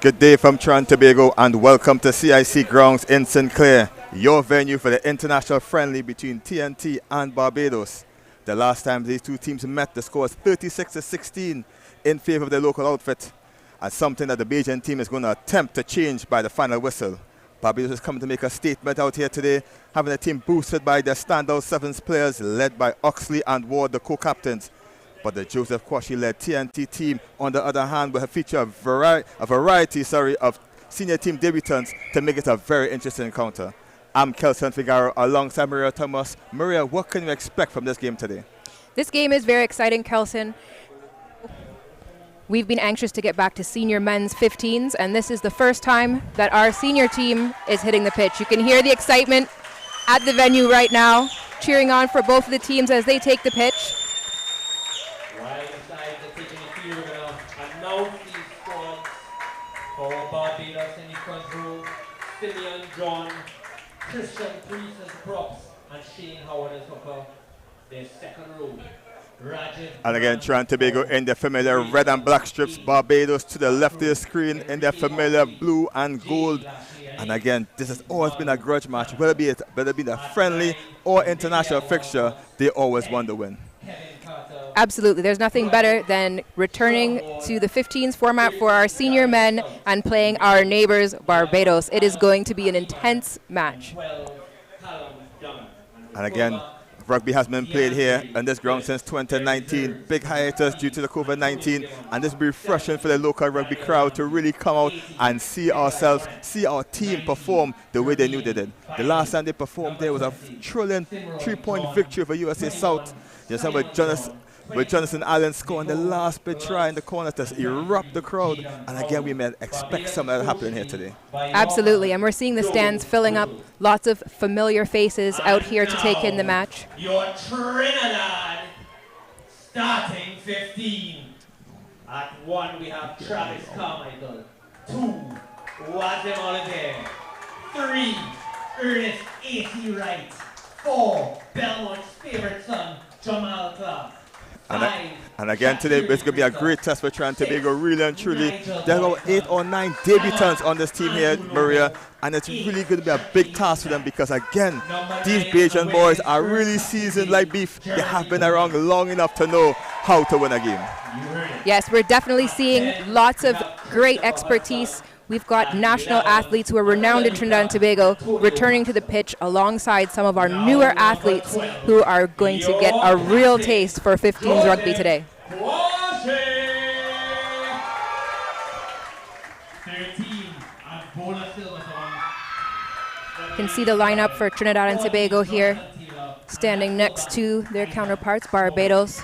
Good day from Trinidad and Tobago and welcome to CIC Grounds in St. Clair, your venue for the international friendly between TNT and Barbados. The last time these two teams met, the score was 36-16 in favor of the local outfit, and something that the Bajan team is going to attempt to change by the final whistle. Barbados is coming to make a statement out here today, having a team boosted by their standout sevens players led by Oxley and Ward, the co-captains. But the Joseph Kwashi-led TNT team, on the other hand, will feature a variety of senior team debutants to make it a very interesting encounter. I'm Kelson Figaro alongside Maria Thomas. Maria, what can you expect from this game today? This game is very exciting, Kelson. We've been anxious to get back to senior men's 15s, and this is the first time that our senior team is hitting the pitch. You can hear the excitement at the venue right now, cheering on for both of the teams as they take the pitch. For Barbados in the front row, Simeon John, Christian Priest as props, and Shane Howard as upper. Their second row, Rajiv. And again, Trinidad and Tobago in their familiar red and black strips. Barbados to the left of the screen in their familiar blue and gold. And again, this has always been a grudge match. Whether it be a friendly or international fixture, they always want to win. Absolutely. There's nothing better than returning to the 15s format for our senior men and playing our neighbors, Barbados. It is going to be an intense match. And again, rugby has been played here on this ground since 2019. Big hiatus due to the COVID-19. And this will be refreshing for the local rugby crowd to really come out and see our team perform the way they knew they did. The last time they performed there was a thrilling 3-point victory over USA South. You saw with Jonathan Allen scoring the last bit try in the corner to erupt the crowd. And again, we may expect something to happen here today. Absolutely, and we're seeing the stands filling up. Lots of familiar faces out here to take in the match. Your Trinidad starting 15. At 1, we have Travis Carmichael. 2, Wazim Oliver. 3, Ernest A.C. Wright. 4, Belmont's favorite son, Jamal Clark. And again today, it's going to be a great test for Trinidad and Tobago, really and truly. There are about 8 or 9 debutants on this team here, Maria, and it's really going to be a big task for them because, again, these Bajan boys are really seasoned like beef. They have been around long enough to know how to win a game. Yes, we're definitely seeing lots of great expertise. We've got national athletes who are renowned in Trinidad and Tobago returning to the pitch alongside some of our newer athletes who are going to get a real taste for 15s rugby today. 13, and Bola Silverthorne. You can see the lineup for Trinidad and Tobago here, standing next to their counterparts, Barbados.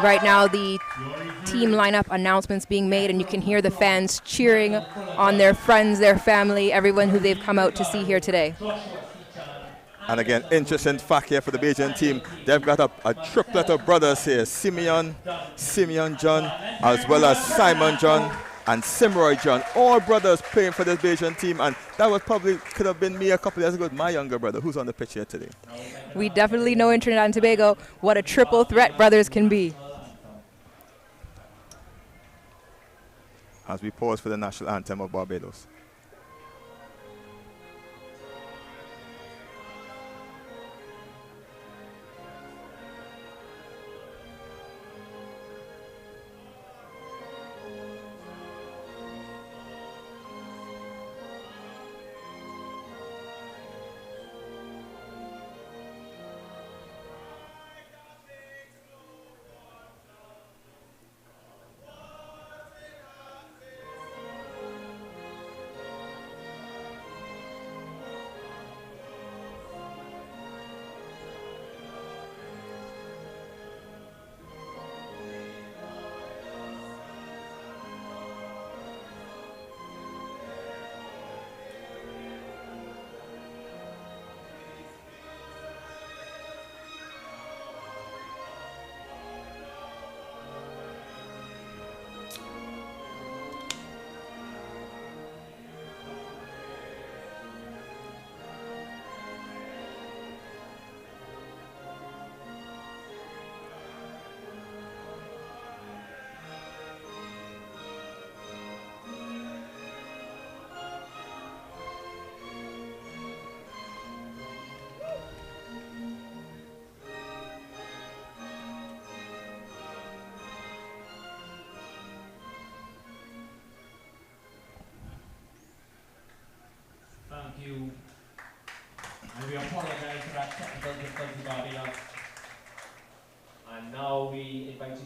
Right now, the team lineup announcements being made, and you can hear the fans cheering on their friends, their family, everyone who they've come out to see here today. And again, interesting fact here for the Bajan team, they've got a triplet of brothers here, Simeon John, as well as Simon John and Simroy John, all brothers playing for this Bajan team, and that could have been me a couple years ago with my younger brother, who's on the pitch here today. We definitely know in Trinidad and Tobago what a triple threat brothers can be. As we pause for the national anthem of Barbados.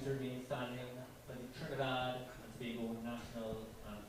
you to remain standing for the Trinidad and Tobago national anthem.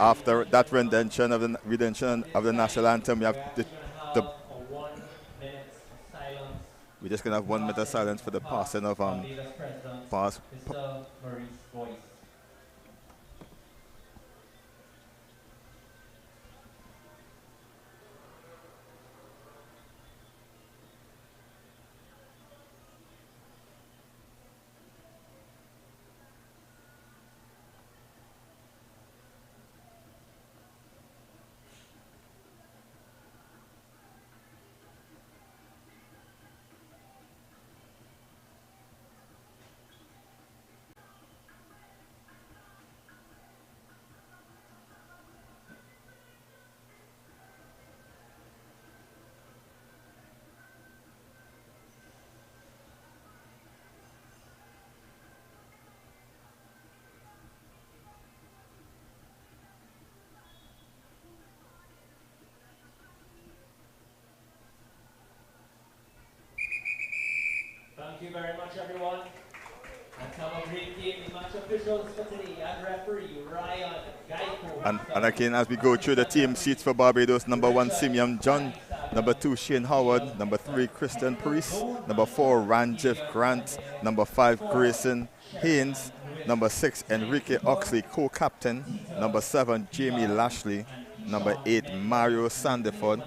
After that rendition of the national anthem, we have we're just gonna have 1 minute of silence for the passing of pass. Mr. Maurice Boyce. Thank you very much, everyone. And some of great game match officials for today and referee Ryan Geico. And again, as we go through the team sheets for Barbados, number 1, Simeon John, number 2, Shane Howard, number 3, Christian Priest, number 4, Ranjiv Grant, number 5, Grayson Haynes, number 6, Enrique Oxley, co-captain, number 7, Jamie Lashley, number 8, Mario Sandiford,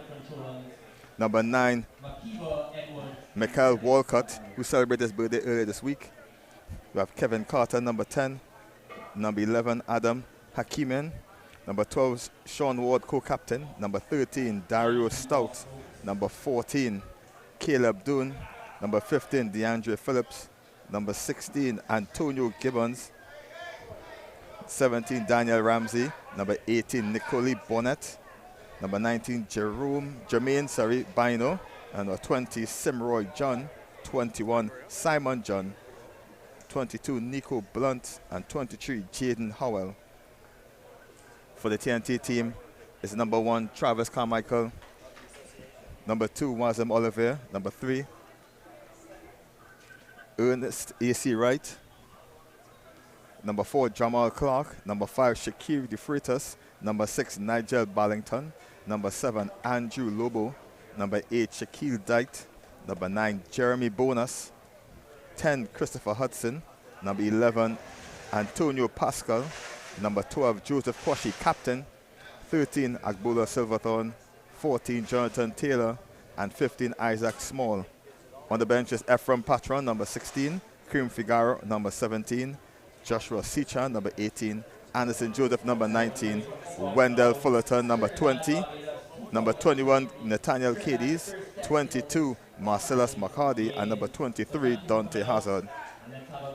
number 9, Michael Walcott, who celebrated his birthday earlier this week. We have Kevin Carter, number 10, number 11, Adam Hakimen, number 12, Sean Ward, co-captain, number 13, Dario Stout, number 14, Caleb Doon, number 15, DeAndre Phillips, number 16, Antonio Gibbons, 17, Daniel Ramsey, number 18, Nicole Bonnet, number 19, Jermaine Bino, and number 20, Simroy John, 21, Simon John, 22, Nico Blunt, and 23, Jaden Howell. For the TNT team is number 1, Travis Carmichael, number 2, Wazam Oliver, number 3, Ernest A.C. Wright, number 4, Jamal Clark, number 5, Shakir DeFreitas, number 6, Nigel Ballington, number 7, Andrew Lobo, number 8, Shaquille Dite, number 9, Jeremy Bonus, 10, Christopher Hudson, number 11, Antonio Pascal, number 12, Joseph Quashie, captain, 13, Agbola Silverthorne, 14, Jonathan Taylor, and 15, Isaac Small. On the bench is Ephraim Patron, number 16, Kareem Figaro, number 17, Joshua Sicha, number 18, Anderson Joseph, number 19, Wendell Fullerton, number 20, number 21, Nathaniel Cadiz, 22, Marcellus McCarty, and number 23, Dante Hazard.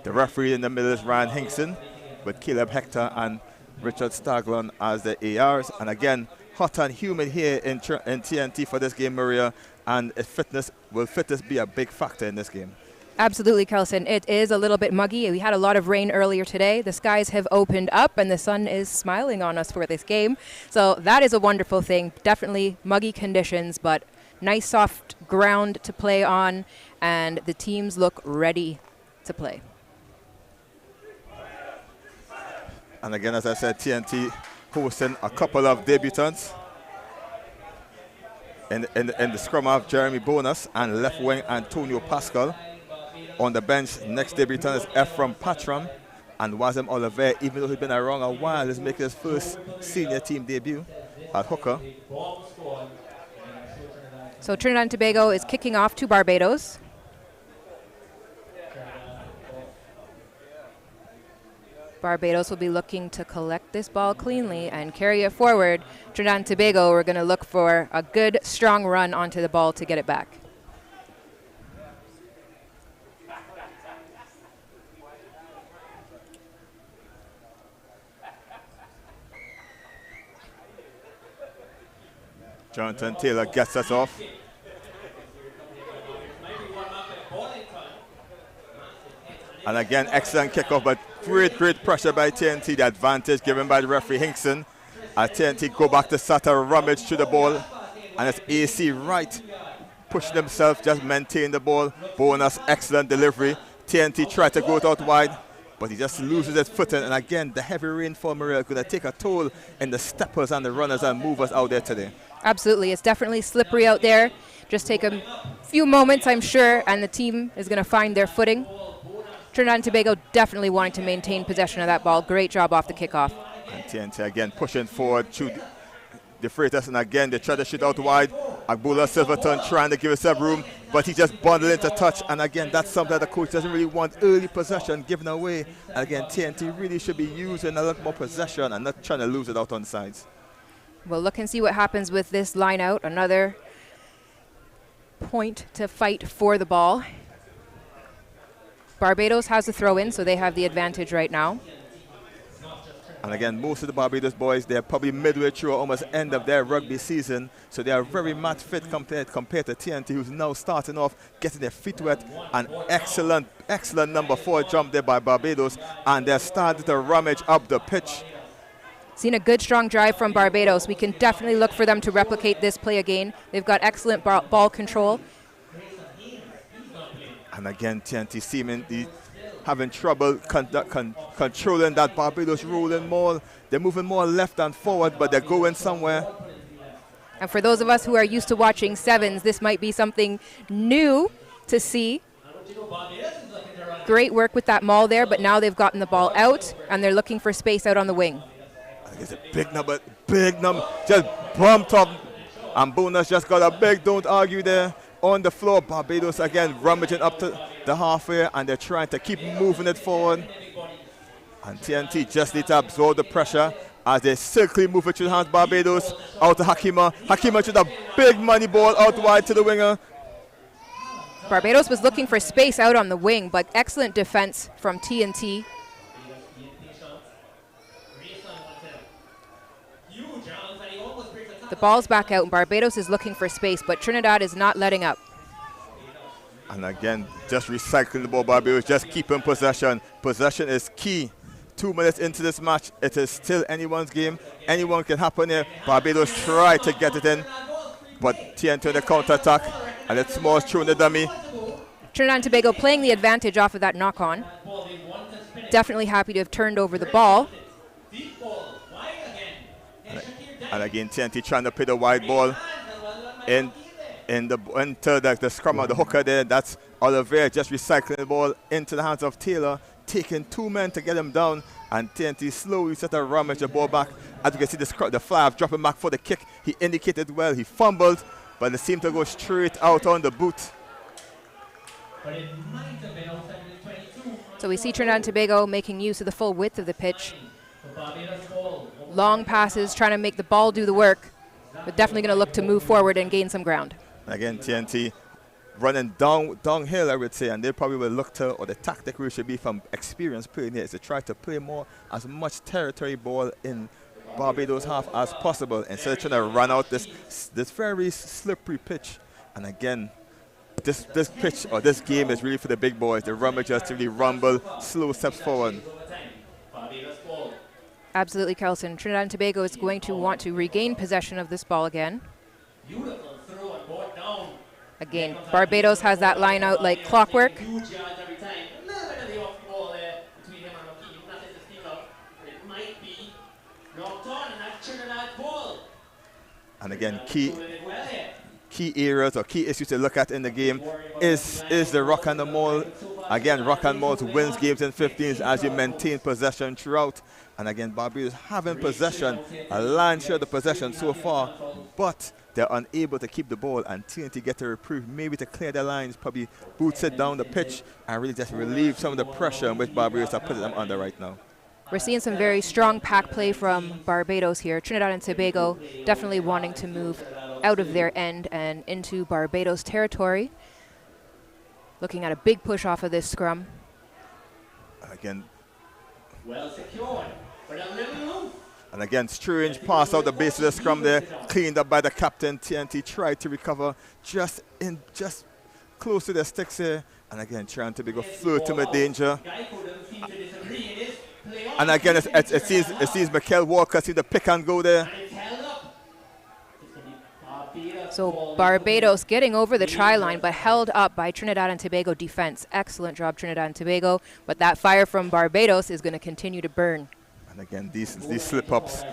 The referee in the middle is Ryan Hinkson, with Caleb Hector and Richard Staglon as the ARs. And again, hot and humid here in TNT for this game, Maria, and fitness be a big factor in this game? Absolutely, Kelson. It is a little bit muggy. We had a lot of rain earlier today. The skies have opened up and the sun is smiling on us for this game. So that is a wonderful thing. Definitely muggy conditions, but nice soft ground to play on, and the teams look ready to play. And again, as I said, TNT hosting a couple of debutants. In the scrum half, Jeremy Bonus, and left wing Antonio Pascal. On the bench, next debutant is Ephraim Patram, and Wazem Oliver, even though he's been around a while, is making his first senior team debut at hooker. So Trinidad and Tobago is kicking off to Barbados. Barbados will be looking to collect this ball cleanly and carry it forward. Trinidad and Tobago, we're going to look for a good, strong run onto the ball to get it back. Jonathan Taylor gets us off. And again, excellent kickoff, but great pressure by TNT. The advantage given by the referee Hinkson. As TNT go back to start a rummage to the ball. And it's AC Wright pushing himself, just maintain the ball. Bonus, excellent delivery. TNT tried to go it out wide, but he just loses his footing. And again, the heavy rainfall, Maria, is going to take a toll in the steppers and the runners and movers out there today. Absolutely. It's definitely slippery out there. Just take a few moments, I'm sure, and the team is going to find their footing. Trinidad and Tobago definitely wanting to maintain possession of that ball. Great job off the kickoff. And TNT again pushing forward to the Freitas, and again they try to shoot out wide. Agbula Silverton trying to give himself room, but he just bundled into touch. And again, that's something that the coach doesn't really want, early possession given away. And again, TNT really should be using a lot more possession and not trying to lose it out on sides. We'll look and see what happens with this line out. Another point to fight for the ball. Barbados has the throw in, so they have the advantage right now. And again, most of the Barbados boys, they're probably midway through or almost end of their rugby season, so they are very match fit compared to TNT, who's now starting off, getting their feet wet. An excellent number 4 jump there by Barbados, and they're starting to rummage up the pitch. Seen a good, strong drive from Barbados. We can definitely look for them to replicate this play again. They've got excellent ball control. And again, TNT seemingly having trouble controlling that Barbados rolling more. They're moving more left and forward, but they're going somewhere. And for those of us who are used to watching sevens, this might be something new to see. Great work with that maul there, but now they've gotten the ball out, and they're looking for space out on the wing. I think it's a big number, just bumped up. And Bonus just got a big don't argue there. On the floor, Barbados again rummaging up to the halfway, and they're trying to keep moving it forward. And TNT just need to absorb the pressure as they circly move it to the hands. Barbados out to Hakima. Hakima to the big money ball out wide to the winger. Barbados was looking for space out on the wing, but excellent defense from TNT. The ball's back out, and Barbados is looking for space, but Trinidad is not letting up. And again, just recycling the ball, Barbados, just keeping possession. Possession is key. 2 minutes into this match, it is still anyone's game. Anyone can happen here. Barbados try to get it in, but TNT on the counter-attack, and it's Smalls throwing the dummy. Trinidad and Tobago playing the advantage off of that knock-on. Definitely happy to have turned over the ball. And again, TNT trying to play the wide ball into the scrum of the hooker there. That's Oliver just recycling the ball into the hands of Taylor, taking 2 men to get him down. And TNT slowly set a rummage the ball back. As you can see, the fly dropping back for the kick. He indicated well, he fumbled, but it seemed to go straight out on the boot. So we see Trinidad and Tobago making use of the full width of the pitch. Long passes, trying to make the ball do the work, but definitely going to look to move forward and gain some ground. Again, TNT running downhill, I would say, and they probably will look to, or the tactic really should be from experience playing here, is to try to play more, as much territory ball in Barbados half as possible, instead of trying to run out this very slippery pitch. And again, this pitch, or this game, is really for the big boys. The rummagers to really rumble, slow steps forward. Absolutely, Carlson. Trinidad and Tobago is going to want to regain possession of this ball again. Again, Barbados has that line out like clockwork. Knocked on, and that's Trinidad ball. And again, key areas or key issues to look at in the game is the rock and the maul. Again, rock and maul wins games in 15s as you maintain possession throughout. And again, Barbados having possession, a lion's share of the possession so far, but they're unable to keep the ball, and TNT get a reprieve, maybe to clear their lines, probably boots it down the pitch and really just relieve some of the pressure in which Barbados are putting them under right now. We're seeing some very strong pack play from Barbados here. Trinidad and Tobago definitely wanting to move out of their end and into Barbados territory. Looking at a big push off of this scrum. Again, well secured. and again, strange pass out the base of the scrum there, cleaned up by the captain. TNT tried to recover just close to the sticks here. And again, trying to go flirt with danger. And again, it seems Mikel Walker see the pick and go there. So Barbados getting over the try line, but held up by Trinidad and Tobago defense. Excellent job, Trinidad and Tobago. But that fire from Barbados is going to continue to burn. And again, these slip-ups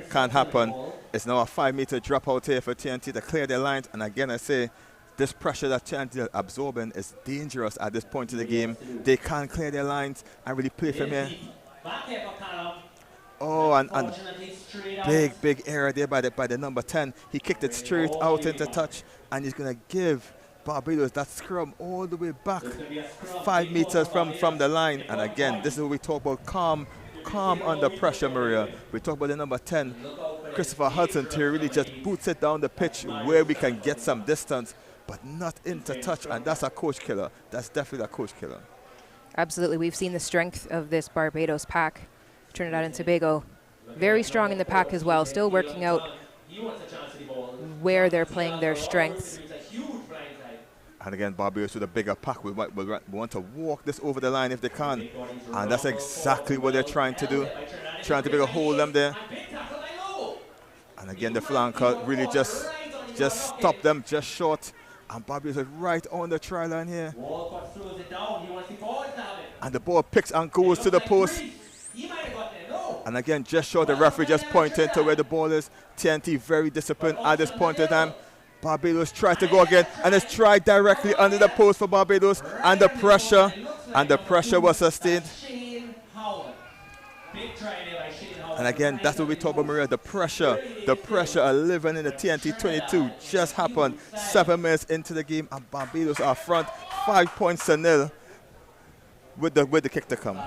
can't happen. It's now a 5-meter drop out here for TNT to clear their lines. And again, I say, this pressure that TNT are absorbing is dangerous at this point in the game. They can't clear their lines and really play from here. Oh, and big error there by the number 10. He kicked it straight out into touch, and he's going to give Barbados that scrum all the way back 5 meters from the line. And again, this is what we talk about, calm under pressure, Maria. We talk about the number 10, Christopher Hudson, to really just boots it down the pitch where we can get some distance, but not into touch, and that's a coach killer. That's definitely a coach killer. Absolutely. We've seen the strength of this Barbados pack. Trinidad and Tobago very strong in the pack as well, still working out where they're playing their strengths. And again, Barbados with a bigger pack we want to walk this over the line if they can, and that's exactly what they're trying to do, trying to hold them there. And again, the flanker really just stopped them just short, and Barbados is right on the try line here. And the ball picks and goes to the post. And again, just short, the referee just pointed to where the ball is. TNT very disciplined at this point in time. Barbados tried to go again, and it's tried directly under the post for Barbados, and the pressure was sustained. And again, that's what we talk about, Maria, the pressure are living in the TNT 22 just happened 7 minutes into the game, and Barbados are front 5 points to 0 with the kick to come.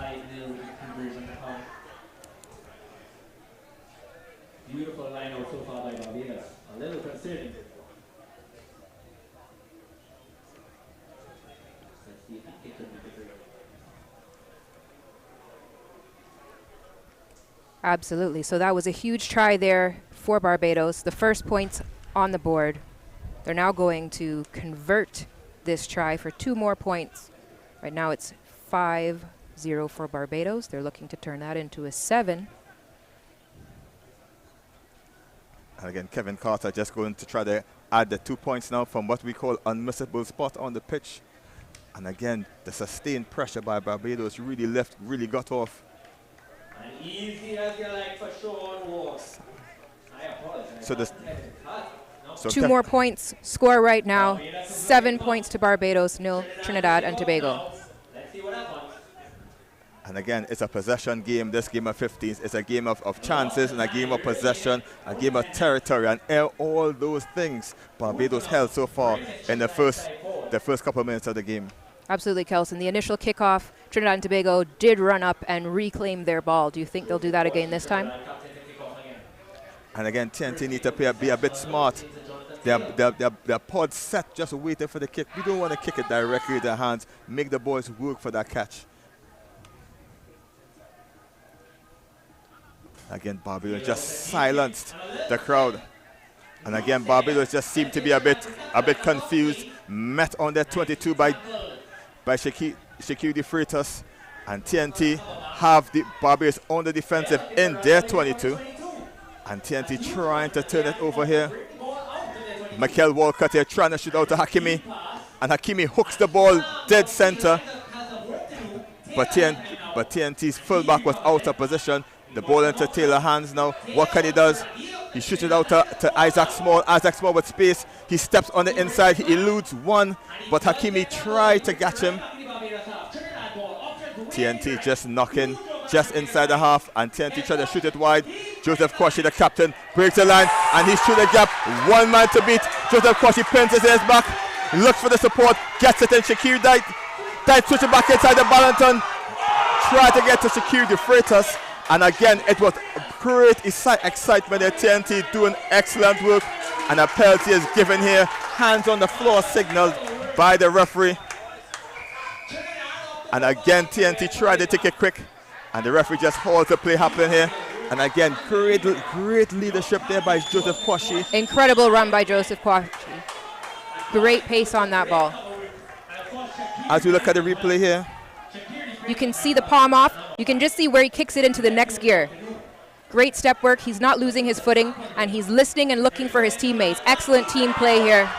Beautiful line out so far by Barbados. A little concerning. Let's see if he can be. Absolutely. So that was a huge try there for Barbados. The first points on the board. They're now going to convert this try for 2 more points. Right now it's 5-0 for Barbados. They're looking to turn that into a 7. And again, Kevin Carter just going to try to add the 2 points now from what we call unmissable spot on the pitch. And again, the sustained pressure by Barbados really got off. And easy as you like for Sean Walks. I apologize. So 2 more points score right now. 7 points to Barbados, 0 Trinidad and Tobago. Let's see what happens. And again, it's a possession game. This game of 15s is a game of chances and a game of possession, a game of territory, and all those things Barbados held so far in the first couple of minutes of the game. Absolutely, Kelson. The initial kickoff, Trinidad and Tobago did run up and reclaim their ball. Do you think they'll do that again this time? And again, TNT need to be a bit smart. Their pod set just waiting for the kick. We don't want to kick it directly with their hands. Make the boys work for that catch. Again, Barbados just silenced the crowd. And again, Barbados just seemed to be a bit confused. Met on their 22 by Shaquille De Freitas. And TNT have the Barbados on the defensive in their 22. And TNT trying to turn it over here. Mikel Walcott here trying to shoot out to Hakimi. And Hakimi hooks the ball dead center. But TNT's fullback was out of position. The ball into Taylor's hands now. What can he does? He shoots it out to Isaac Small. Isaac Small with space. He steps on the inside. He eludes one, but Hakimi tried to catch him. TNT just knocking just inside the half, and TNT tried to shoot it wide. Joseph Kwashi, the captain, breaks the line, and he's through the gap. One man to beat. Joseph Kwashi pins his ears back, looks for the support, gets it in. Shakir Dight switching back inside the Ballanton. Try to get to Shakir the Freitas, and again it was great excitement there. TNT doing excellent work, and a penalty is given here. Hands on the floor signaled by the referee. And again TNT tried to take it quick, and the referee just holds the play happening here. And again, great leadership there by Joseph Kwashi. Incredible run by Joseph Kwashi. Great pace on that ball. As we look at the replay here, you can see the palm off. You can just see where he kicks it into the next gear. Great step work. He's not losing his footing, and he's listening and looking for his teammates. Excellent team play here.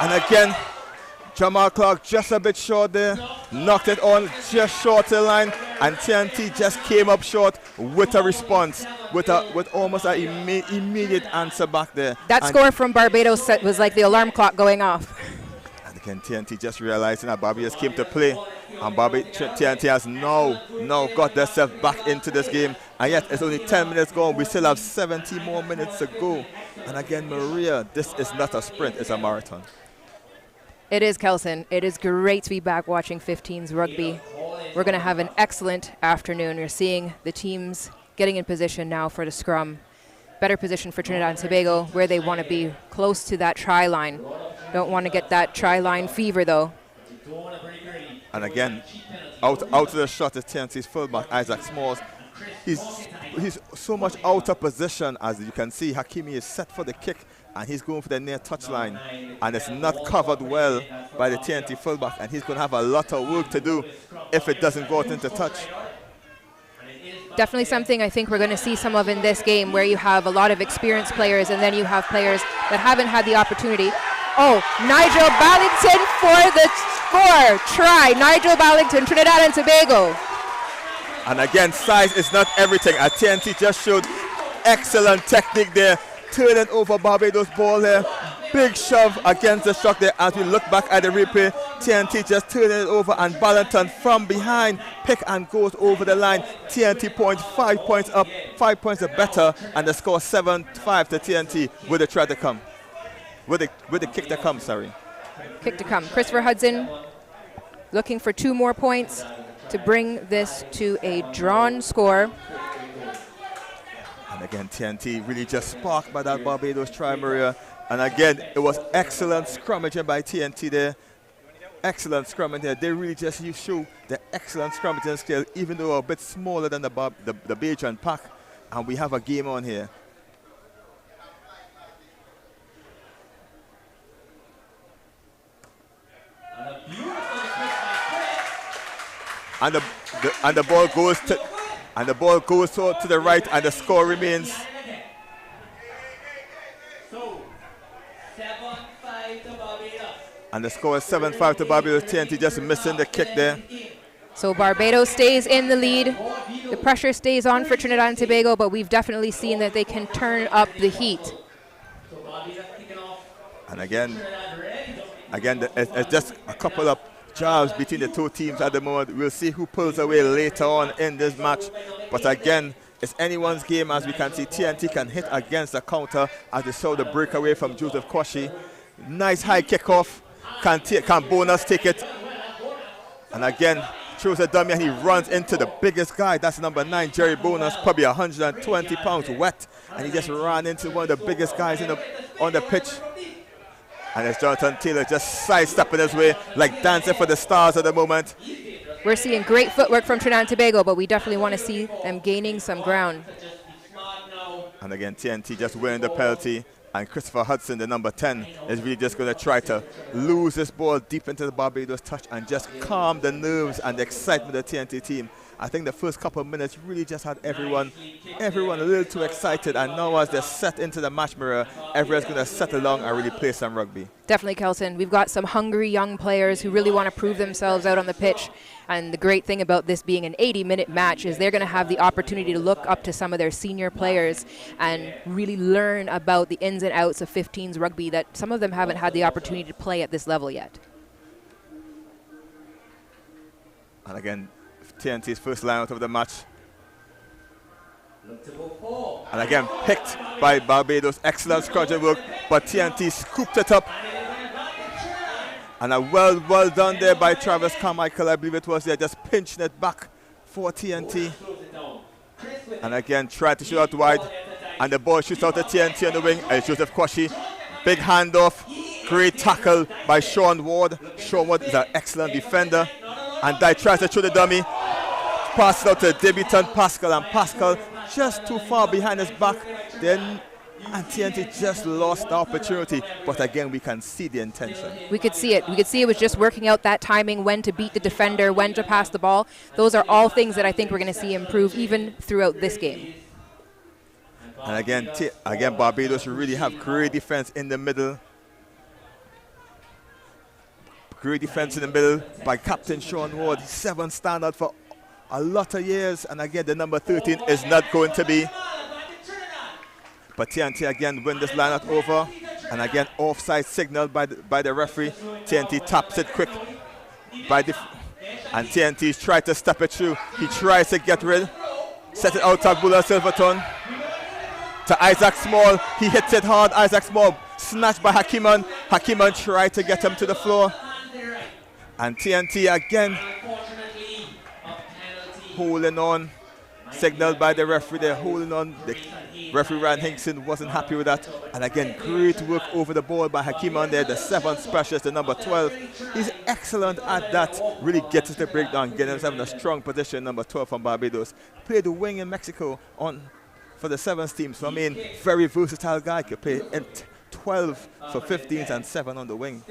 And again, Jamal Clark just a bit short there. Knocked it on just short of the line, and TNT just came up short with a response, with almost an immediate answer back there. That score from Barbados was like the alarm clock going off. And again, TNT just realizing that Barbados came to play, and TNT has now got themselves back into this game. And yet it's only 10 minutes gone. We still have 70 more minutes to go. And again, Maria, this is not a sprint, it's a marathon. It is, Kelson. It is great to be back watching 15's rugby. We're going to have an excellent afternoon. We're seeing the teams getting in position now for the scrum. Better position for Trinidad and Tobago, where they want to be close to that try line. Don't want to get that try line fever, though. And again, out of the shot is TNT's fullback, Isaac Smalls. He's so much out of position, as you can see. Hakimi is set for the kick, and he's going for the near touchline, and it's not covered well by the TNT fullback, and he's going to have a lot of work to do if it doesn't go out into touch. Definitely something I think we're going to see some of in this game, where you have a lot of experienced players, and then you have players that haven't had the opportunity. Oh, Nigel Ballington for the score. Try, Nigel Ballington, Trinidad and Tobago. And again, size is not everything. TNT just showed excellent technique there, turning over Barbados ball there. Big shove against the shock there. As we look back at the replay, TNT just turning it over, and Ballanton from behind pick and goes over the line. TNT points 5 points up, 5 points are better, and the score 7-5 to TNT with the try to come. With the kick to come, sorry. Kick to come. Christopher Hudson looking for 2 more points to bring this to a drawn score. And again, TNT really just sparked by that Barbados try, Maria. And again, it was excellent scrummaging by TNT there. Excellent scrummaging there. They really just show the excellent scrummaging skill, even though a bit smaller than the Bajan pack. And we have a game on here. And the ball goes to the right, and the score remains. And the score is 7-5 to Barbados. TNT just missing the kick there. So Barbados stays in the lead. The pressure stays on for Trinidad and Tobago, but we've definitely seen that they can turn up the heat. And again, it's just a couple of jobs between the two teams at the moment. We'll see who pulls away later on in this match. But again, it's anyone's game, as we can see. TNT can hit against the counter, as they saw the breakaway from Joseph Kwashi. Nice high kickoff. Can Bonus take it? And again, throws a dummy, and he runs into the biggest guy. That's number 9, Jerry Bonus, probably 120 pounds wet. And he just ran into one of the biggest guys on the pitch. And it's Jonathan Taylor just sidestepping his way, like dancing for the stars at the moment. We're seeing great footwork from Trinidad and Tobago, but we definitely want to see them gaining some ground. And again, TNT just winning the penalty. And Christopher Hudson, the number 10, is really just going to try to lose this ball deep into the Barbados touch and just calm the nerves and the excitement of the TNT team. I think the first couple of minutes really just had everyone a little too excited, and now as they're set into the match mirror, everyone's going to settle down and really play some rugby. Definitely, Kelson. We've got some hungry young players who really want to prove themselves out on the pitch. And the great thing about this being an 80-minute match is they're going to have the opportunity to look up to some of their senior players and really learn about the ins and outs of 15's rugby that some of them haven't had the opportunity to play at this level yet. And again, TNT's first line out of the match. And again, picked by Barbados. Excellent scratching work, but TNT scooped it up. And a well done there by Travis Carmichael, I believe it was there, just pinching it back for TNT. And again, tried to shoot out wide. And the ball shoots out to TNT on the wing. And Joseph Kwashi. Big handoff. Great tackle by Sean Ward. Sean Ward is an excellent defender. And Dye tries to throw the dummy. Pass it out to debutant Pascal. And Pascal just too far behind his back. Then and TNT just lost the opportunity, but again, we can see the intention. We could see it. We could see it was just working out that timing, when to beat the defender, when to pass the ball. Those are all things that I think we're going to see improve even throughout this game. And again, Barbados really have great defense in the middle. Great defense in the middle by Captain Sean Ward. 7 standout for a lot of years, and again, the number 13 is not going to be. But TNT again win this lineup over, and again offside signal by the referee. TNT taps it quick and TNT's tried to step it through. He tries to get rid, set it out to Bulla Silverton, to Isaac Small. He hits it hard. Isaac Small snatched by Hakiman. Hakiman tried to get him to the floor, and TNT again holding on. Signaled by the referee, they're holding on. The referee Ryan Hinkson wasn't happy with that. And again, great work over the ball by Hakiman there, the 7th specialist, the number 12. He's excellent at that. Really gets us the breakdown, getting himself in a strong position, number 12 from Barbados. Played the wing in Mexico for the 7th team. So I mean, very versatile guy. Could play 12 for 15s and 7 on the wing.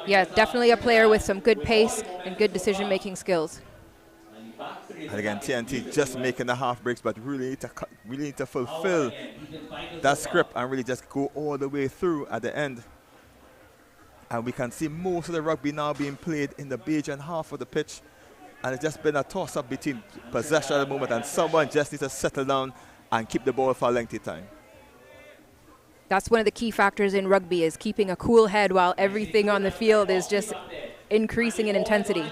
Yeah, definitely a player with some good pace and good decision-making skills. And again, TNT just making the half breaks, but really need to fulfill that script and really just go all the way through at the end. And we can see most of the rugby now being played in the Bajan half of the pitch. And it's just been a toss-up between possession at the moment, and someone just needs to settle down and keep the ball for a lengthy time. That's one of the key factors in rugby, is keeping a cool head while everything on the field is just increasing in intensity.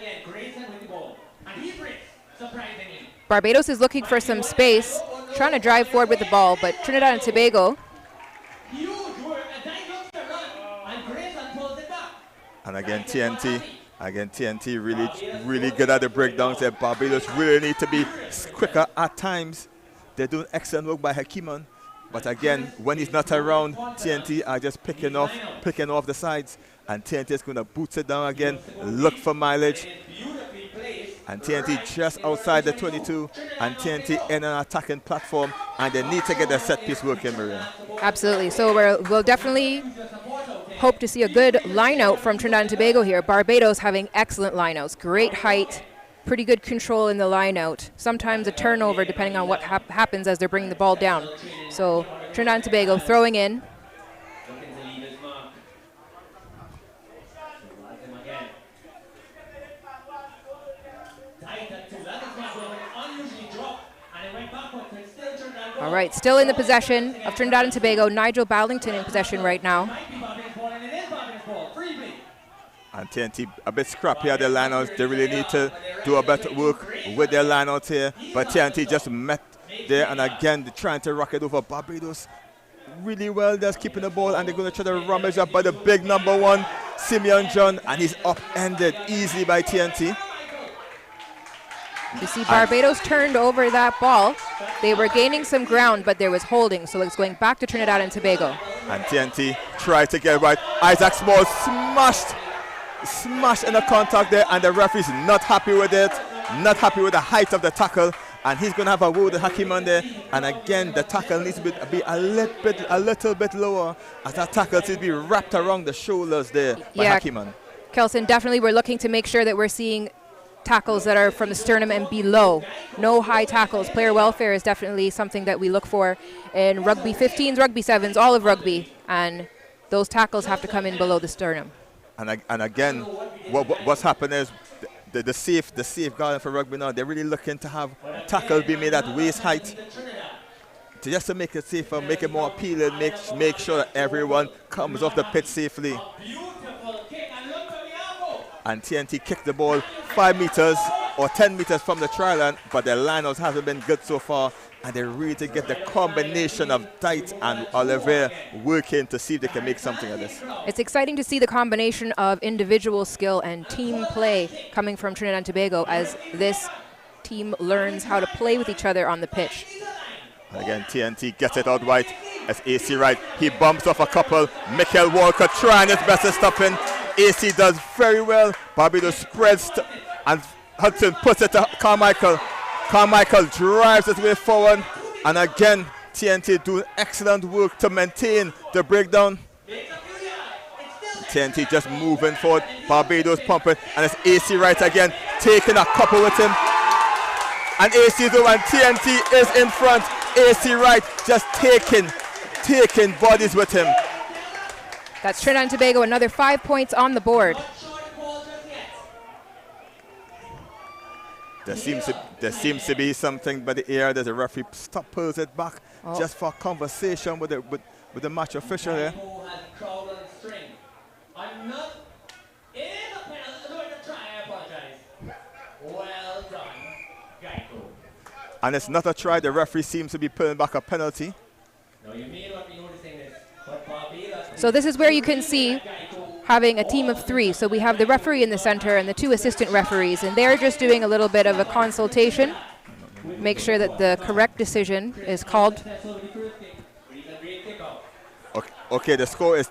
Barbados is looking for some space, trying to drive forward with the ball, but Trinidad and Tobago. And again, TNT really good at the breakdowns there. Barbados really need to be quicker at times. They're doing excellent work by Hakiman, but again, when he's not around, TNT are just picking off the sides, and TNT is going to boot it down again, look for mileage. And TNT just outside the 22, and TNT in an attacking platform, and they need to get their set piece working, Maria. Absolutely. So we'll definitely hope to see a good line out from Trinidad and Tobago here. Barbados having excellent line outs, great height, pretty good control in the line out. Sometimes a turnover depending on what happens as they're bringing the ball down. So Trinidad and Tobago throwing in. All right, still in the possession of Trinidad and Tobago. Nigel Ballington in possession right now. And TNT a bit scrappy at their lineouts. They really need to do a better work with their lineouts here. But TNT just met there, and again, they're trying to rock it over. Barbados really well, just keeping the ball, and they're going to try to rummage up by the big number 1, Simeon John, and he's upended easily by TNT. You see Barbados turned over that ball. They were gaining some ground, but there was holding, so it's going back to Trinidad and Tobago. And TNT tried to get right. Isaac Small smashed in the contact there, and the referee's not happy with it, not happy with the height of the tackle, and he's going to have a word with Hakiman there. And again, the tackle needs to be a little bit lower, as that tackle needs to be wrapped around the shoulders there by Hakiman. Kelson, definitely we're looking to make sure that we're seeing tackles that are from the sternum and below. No high tackles. Player welfare is definitely something that we look for in rugby 15s, rugby 7s, all of rugby. And those tackles have to come in below the sternum. And again, what's happened is the safeguarding for rugby now, they're really looking to have tackle be made at waist height. Just to make it safer, make it more appealing, make sure that everyone comes off the pitch safely. And TNT kicked the ball 5 meters or 10 meters from the try line, but their lineouts haven't been good so far. And they really get the combination of Dite and Oliver working to see if they can make something of this. It's exciting to see the combination of individual skill and team play coming from Trinidad and Tobago as this team learns how to play with each other on the pitch. And again, TNT gets it out wide. As AC Wright, he bumps off a couple. Michael Walker trying his best to stop him. AC does very well. Barbados spreads and Hudson puts it to Carmichael. Carmichael drives his way forward. And again, TNT doing excellent work to maintain the breakdown. TNT just moving forward. Barbados pumping. And it's AC Wright again, taking a couple with him. And AC though, and TNT is in front. AC Wright just taking bodies with him. That's Trinidad and Tobago, another 5 points on the board. There seems to be something by the air. There's a referee pulls it back just for conversation with the match official here. I'm not. It is a penalty. No, it's a try. I apologize. Well done, Geico. And it's not a try. The referee seems to be pulling back a penalty. No, you may not be noticing this, but Barbados. So this is where you can see having a team of 3. So we have the referee in the center and the 2 assistant referees, and they're just doing a little bit of a consultation. Make sure that the correct decision is called. Okay, the score is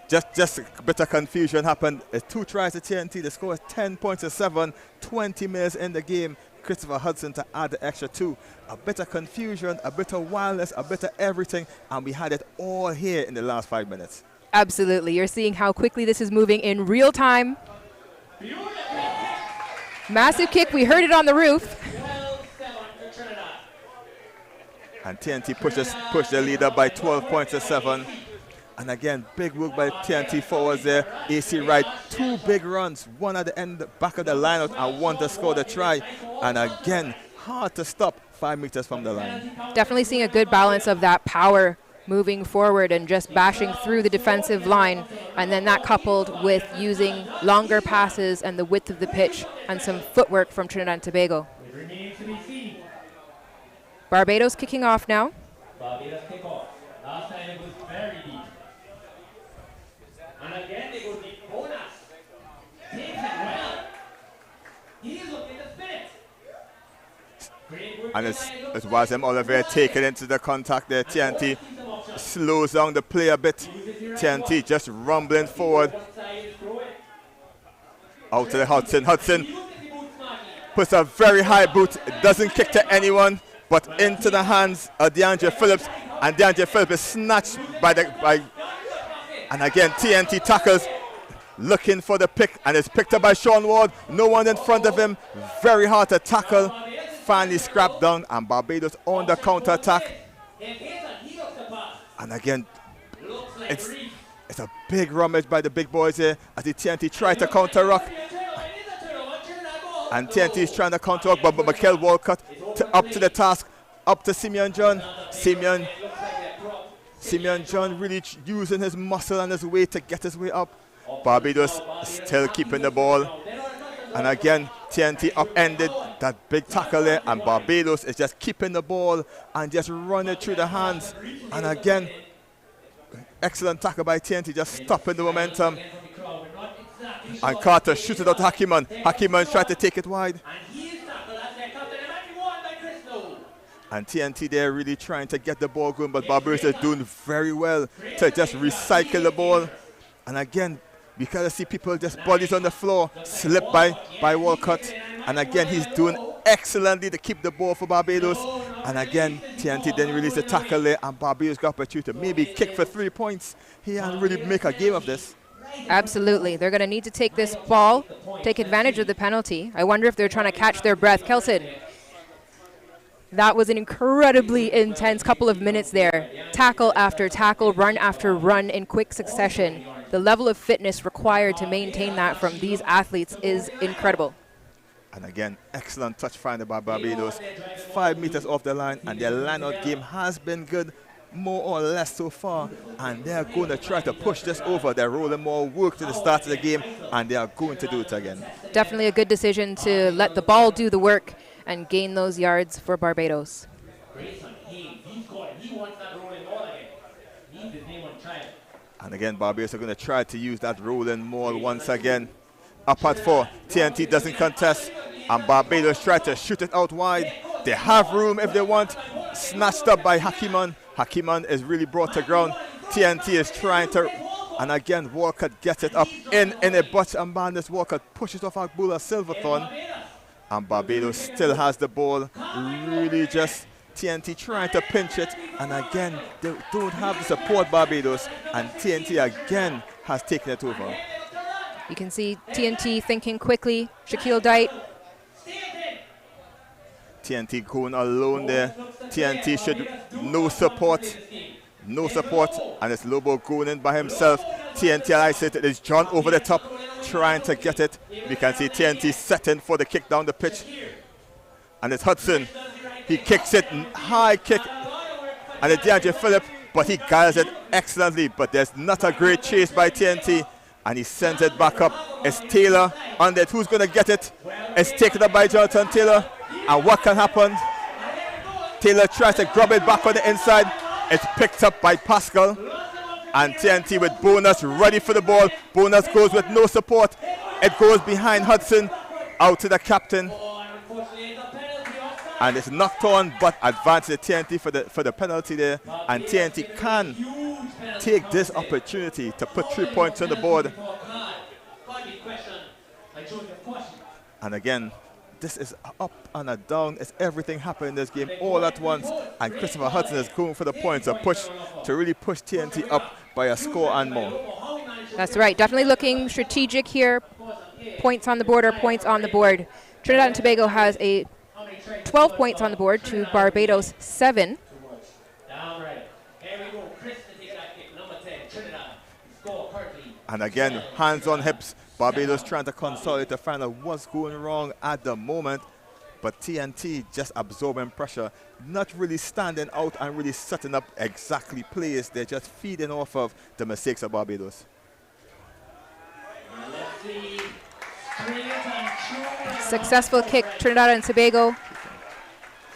just a bit of confusion happened. It's 2 tries to TNT. The score is 10 points to 7. 20 minutes in the game. Christopher Hudson to add the extra 2. A bit of confusion, a bit of wildness, a bit of everything, and we had it all here in the last 5 minutes. Absolutely. You're seeing how quickly this is moving in real time. Massive kick. We heard it on the roof. And TNT push the lead up by 12 points to 7. And again, big work by TNT forwards there. AC Wright, 2 big runs, one at the end, back of the lineout, and one to score the try. And again, hard to stop 5 meters from the line. Definitely seeing a good balance of that power moving forward and just bashing through the defensive line. And then that coupled with using longer passes and the width of the pitch and some footwork from Trinidad and Tobago. Barbados kicking off now. Barbados kick off. Last time it was very deep. And again they go deep. Bonus. Takes it well. He's looking to spin it. And as Wazem Oliver taken into the contact there, TNT slows down the play a bit. TNT just rumbling forward. Out to the Hudson. Hudson puts a very high boot. It doesn't kick to anyone, but into the hands of DeAndre Phillips. And DeAndre Phillips is snatched and again TNT tackles, looking for the pick, and it's picked up by Sean Ward. No one in front of him. Very hard to tackle. Finally scrapped down, and Barbados on the counter attack. And again, it's a big rummage by the big boys here as the TNT try to counter rock. And TNT is trying to counter rock, but Michael Walcott up to the task, up to Simeon John. Simeon John really using his muscle and his weight to get his way up. Barbados still keeping the ball. And again, TNT upended that big tackle there, and Barbados is just keeping the ball and just running through the hands. And again, excellent tackle by TNT, just stopping the momentum. And Carter shoots it out to Hakiman. Hakiman tried to take it wide. And TNT there really trying to get the ball going, but Barbados is doing very well to just recycle the ball. And again, we kind of see people just bodies on the floor, slip by Walcott. And again, he's doing excellently to keep the ball for Barbados. And again, TNT didn't release the tackle there, and Barbados got opportunity to maybe kick for 3 points here and really make a game of this. Absolutely. They're going to need to take this ball, take advantage of the penalty. I wonder if they're trying to catch their breath. Kelson, that was an incredibly intense couple of minutes there. Tackle after tackle, run after run in quick succession. The level of fitness required to maintain that from these athletes is incredible. And again, excellent touch finder by Barbados. 5 meters off the line, and their line-out game has been good, more or less so far. And they're going to try to push this over. They're rolling more work to the start of the game, and they are going to do it again. Definitely a good decision to let the ball do the work and gain those yards for Barbados. And again, Barbados are going to try to use that rolling maul once again. Up at 4, TNT doesn't contest, and Barbados try to shoot it out wide. They have room if they want. Snatched up by Hakiman. Hakiman is really brought to ground. TNT is trying to, and again, Walcott gets it up in a butt, and Bandis Walcott pushes off Agbula Silverthorne. And Barbados still has the ball. Really just TNT trying to pinch it. And again, they don't have the support, Barbados. And TNT again has taken it over. You can see TNT thinking quickly. Shaquille Dite. TNT going alone there. TNT should no support. No support. And it's Lobo going in by himself. TNT isolated. It's John over the top, trying to get it. We can see TNT setting for the kick down the pitch. And it's Hudson. He kicks it, high kick. And it's DeAndre Phillip, but he guides it excellently. But there's not a great chase by TNT. And he sends it back up. It's Taylor on it. Who's going to get it? It's taken up by Jonathan Taylor. And what can happen? Taylor tries to grab it back on the inside. It's picked up by Pascal. And TNT with Bonus ready for the ball. Bonus goes with no support. It goes behind Hudson, out to the captain. And it's knocked on, but advances TNT for the penalty there. And TNT can take this opportunity to put 3 points on the board. And again, this is up and a down. It's everything happening in this game all at once. And Christopher Hudson is going for the points, to really push TNT up by a score and more. That's right. Definitely looking strategic here. Points on the board are points on the board. Trinidad and Tobago has a 12 points on the board to Barbados 7. And again, hands on hips. Barbados trying to consolidate to find out what's going wrong at the moment. But TNT just absorbing pressure, not really standing out and really setting up exactly plays. They're just feeding off of the mistakes of Barbados. Successful kick, Trinidad and Tobago.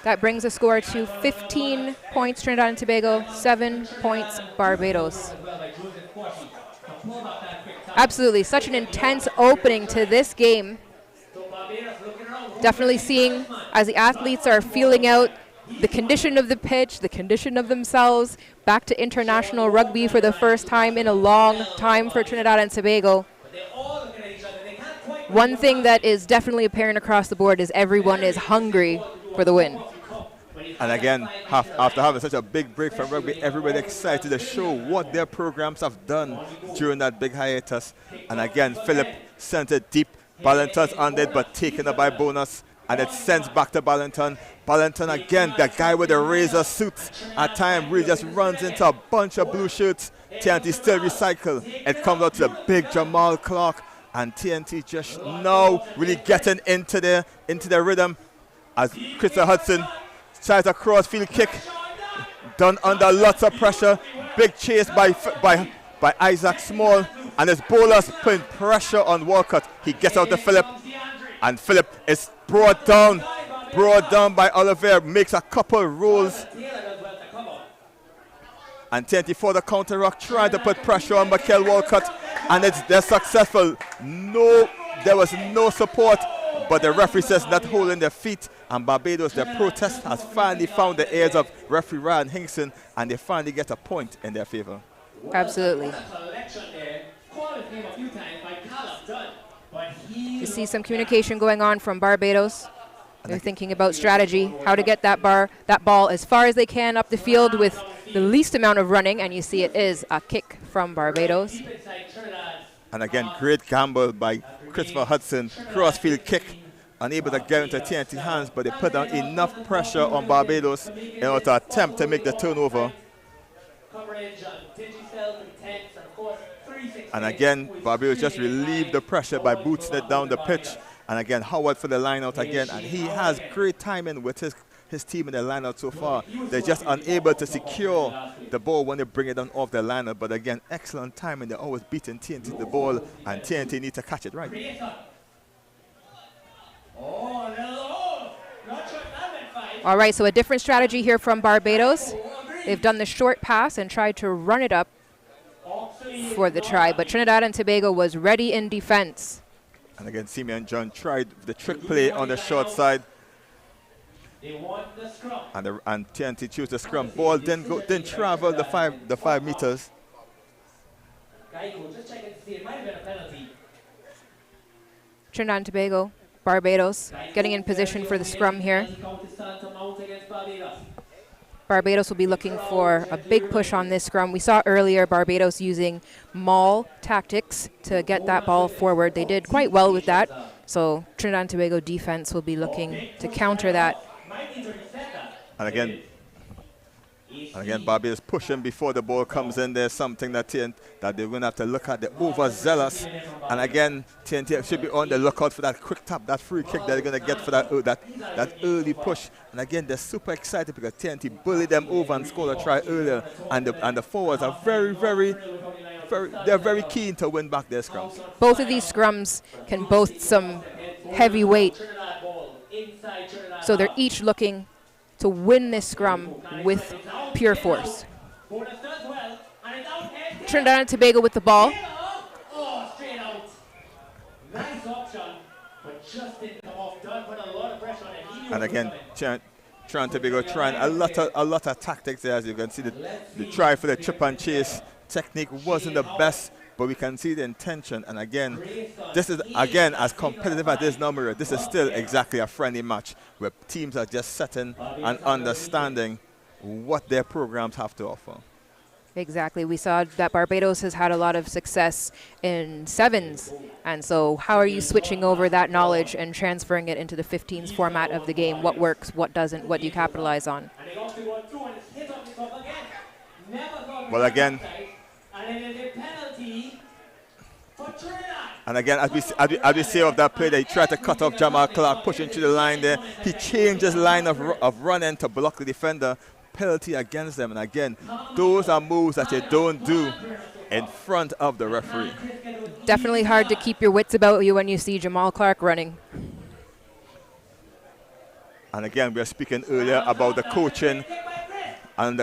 That brings the score to 15 points, Trinidad and Tobago, 7 points, Barbados. Absolutely, such an intense opening to this game. Definitely seeing as the athletes are feeling out the condition of the pitch, the condition of themselves, back to international rugby for the first time in a long time for Trinidad and Tobago. One thing that is definitely apparent across the board is everyone is hungry for the win. And again, after having such a big break from rugby, everybody excited to show what their programs have done during that big hiatus. And again, Phillip sent it deep. Ballanton's on it, but taken up by Bonus. And it sends back to Ballanton. Ballanton again, the guy with the razor suits, at times really just runs into a bunch of blue shirts. TNT still recycle. It comes out to the big Jamal Clark. And TNT just now really getting into the rhythm as Christopher Hudson tries a cross-field kick, done under lots of pressure. Big chase by Isaac Small, and his bowlers putting pressure on Walcott. He gets out to Phillip, and Phillip is brought down by Oliver, makes a couple rolls. And TNT for the counter rock, trying to put pressure on Michael Walcott, and they're successful. There was no support, but the referee says not holding their feet. And Barbados, their protest has finally found the ears of referee Ryan Hinkson, and they finally get a point in their favor. Absolutely. You see some communication going on from Barbados. They're thinking about strategy, how to get that ball as far as they can up the field with the least amount of running, and you see it is a kick from Barbados. And again, great gamble by Christopher Hudson. Crossfield kick, unable to get into TNT hands, but they put down enough pressure on Barbados in order to attempt to make the turnover. And again, Barbados just relieved the pressure by booting it down the pitch. And again, Howard for the line out again. And he has great timing with his team in the line out so far. They're just unable to secure the ball when they bring it down off the line out. But again, excellent timing. They're always beating TNT the ball, and TNT need to catch it right. All right, so a different strategy here from Barbados. They've done the short pass and tried to run it up for the try, but Trinidad and Tobago was ready in defense. And again, Simeon John tried the trick play on the short side. And TNT chose the scrum. Ball didn't travel the 5 meters. Trinidad and Tobago, Barbados, getting in position for the scrum here. Barbados will be looking for a big push on this scrum. We saw earlier Barbados using maul tactics to get that ball forward. They did quite well with that. So Trinidad and Tobago defense will be looking to counter that. And again, Barbados pushing before the ball comes in. There's something that they're going to have to look at. They're overzealous. And again, TNT should be on the lookout for that quick tap, that free kick that they're going to get for that early push. And again, they're super excited because TNT bullied them over and scored a try earlier. And the forwards are they're very keen to win back their scrums. Both of these scrums can boast some heavy weight. So they're each looking to win this scrum with pure force. Trinidad and Tobago with the ball. And again, Trinidad and Tobago trying a lot of tactics there. As you can see, the try for the chip and chase technique wasn't the best, but we can see the intention. And again, this is, again, as competitive as this number, this is still exactly a friendly match where teams are just setting and understanding what their programs have to offer. Exactly. We saw that Barbados has had a lot of success in 7's. And so how are you switching over that knowledge and transferring it into the 15's format of the game? What works, what doesn't, what do you capitalize on? Well, again, and again, as we say of that play, they tried to cut off Jamal Clark, pushing to the line there. He changed his line of running to block the defender. Penalty against them. And again, those are moves that you don't do in front of the referee. Definitely hard to keep your wits about you when you see Jamal Clark running. And again, we were speaking earlier about the coaching. And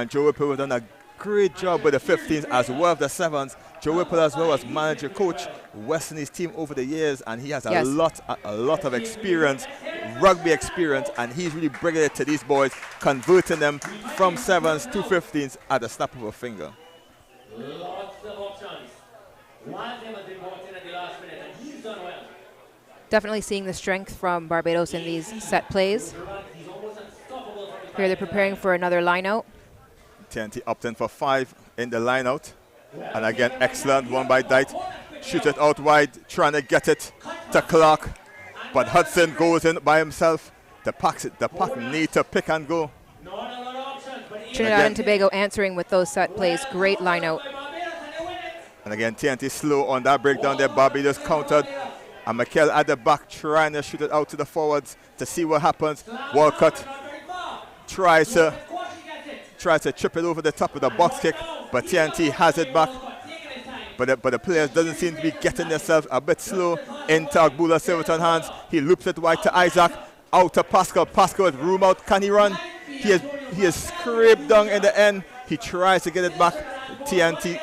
Joe Whipple has done a great job with the 15s as well as the 7s. Joe Whipple as well as manager coach West Indies team over the years, and he has a lot of experience, rugby experience, and he's really bringing it to these boys, converting them from 7s to 15s at the snap of a finger. Lots of options. One of them has been brought in at the last minute, and he's done well. Definitely seeing the strength from Barbados in these set plays. Here they're preparing for another line out. TNT opting for 5 in the line out. And again, excellent one by Dite. Shoot it out wide, trying to get it to Clark. But Hudson goes in by himself. The pack need to pick and go. Trinidad and Tobago answering with those set plays. Great line out. And again, TNT slow on that breakdown there. Barbados countered. And Mikel at the back trying to shoot it out to the forwards to see what happens. Walcott tries to chip it over the top with a box kick, but TNT has it back. But the players doesn't seem to be getting themselves a bit slow into Agbula Silverton hands. He loops it wide to Isaac, out to Pascal. Pascal with room out. Can he run? He is scraped down in the end. He tries to get it back. TNT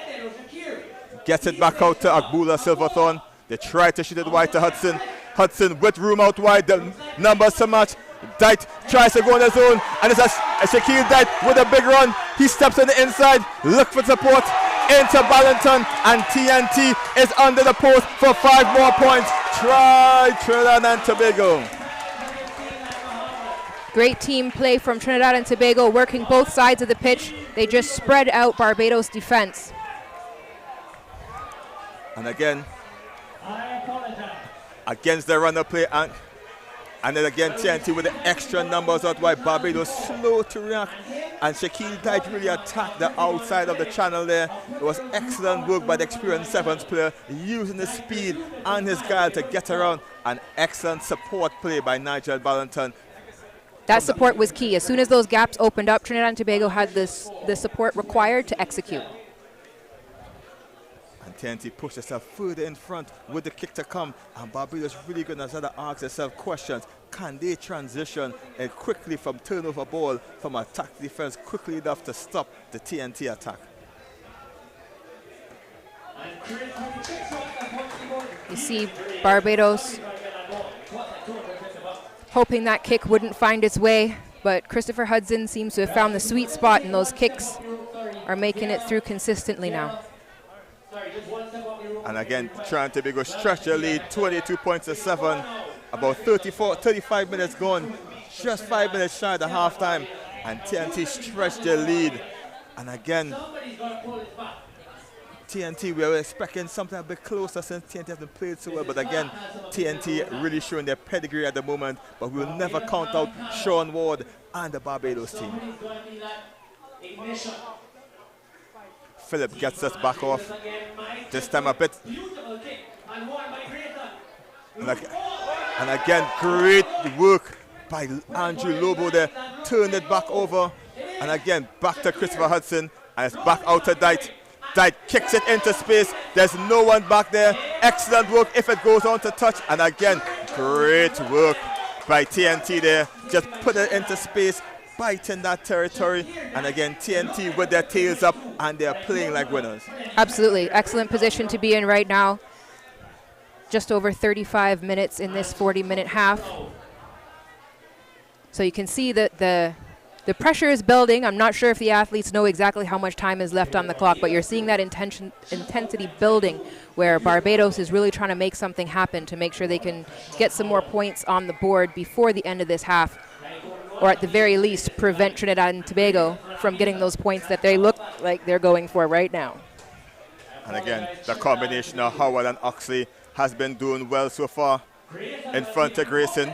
gets it back out to Agbula Silverthorne. They try to shoot it wide to Hudson. Hudson with room out wide. The numbers to match. Dite tries to go on his own, and it's a Shaquille Dite with a big run. He steps on the inside, look for support into Ballanton, and TNT is under the post for 5 more points. Try Trinidad and Tobago. Great team play from Trinidad and Tobago, working both sides of the pitch. They just spread out Barbados defense. And again, against the runner play, and then again TNT with the extra numbers out wide. Barbados slow to react, and Shaquille Dyke really attacked the outside of the channel there. It was excellent work by the experienced sevens player, using his speed and his guile to get around. An excellent support play by Nigel Ballantyne. That support was key. As soon as those gaps opened up, Trinidad and Tobago had the support required to execute. And TNT pushed itself further in front with the kick to come. And Barbados really going to ask itself questions. Can they transition quickly from turnover ball, from attack to defense, quickly enough to stop the TNT attack? You see Barbados hoping that kick wouldn't find its way, but Christopher Hudson seems to have found the sweet spot, and those kicks are making it through consistently now. And again, Trinidad and Tobago stretch their lead, 22 points to 7. About 35 minutes gone, just 5 minutes shy of the halftime, and TNT stretched their lead. And again, TNT, we were expecting something a bit closer since TNT hasn't played so well. But again, TNT really showing their pedigree at the moment. But we'll never count out Sean Ward and the Barbados team. Philip gets us back off. This time a bit. And again, great work by Andrew Lobo there. Turned it back over. And again, back to Christopher Hudson. And it's back out to Dyke. Dyke kicks it into space. There's no one back there. Excellent work if it goes on to touch. And again, great work by TNT there. Just put it into space, biting that territory. And again, TNT with their tails up, and they're playing like winners. Absolutely. Excellent position to be in right now. Just over 35 minutes in this 40-minute half. So you can see that the pressure is building. I'm not sure if the athletes know exactly how much time is left on the clock, but you're seeing that intensity building, where Barbados is really trying to make something happen to make sure they can get some more points on the board before the end of this half, or at the very least prevent Trinidad and Tobago from getting those points that they look like they're going for right now. And again, the combination of Howard and Oxley has been doing well so far in front of Grayson.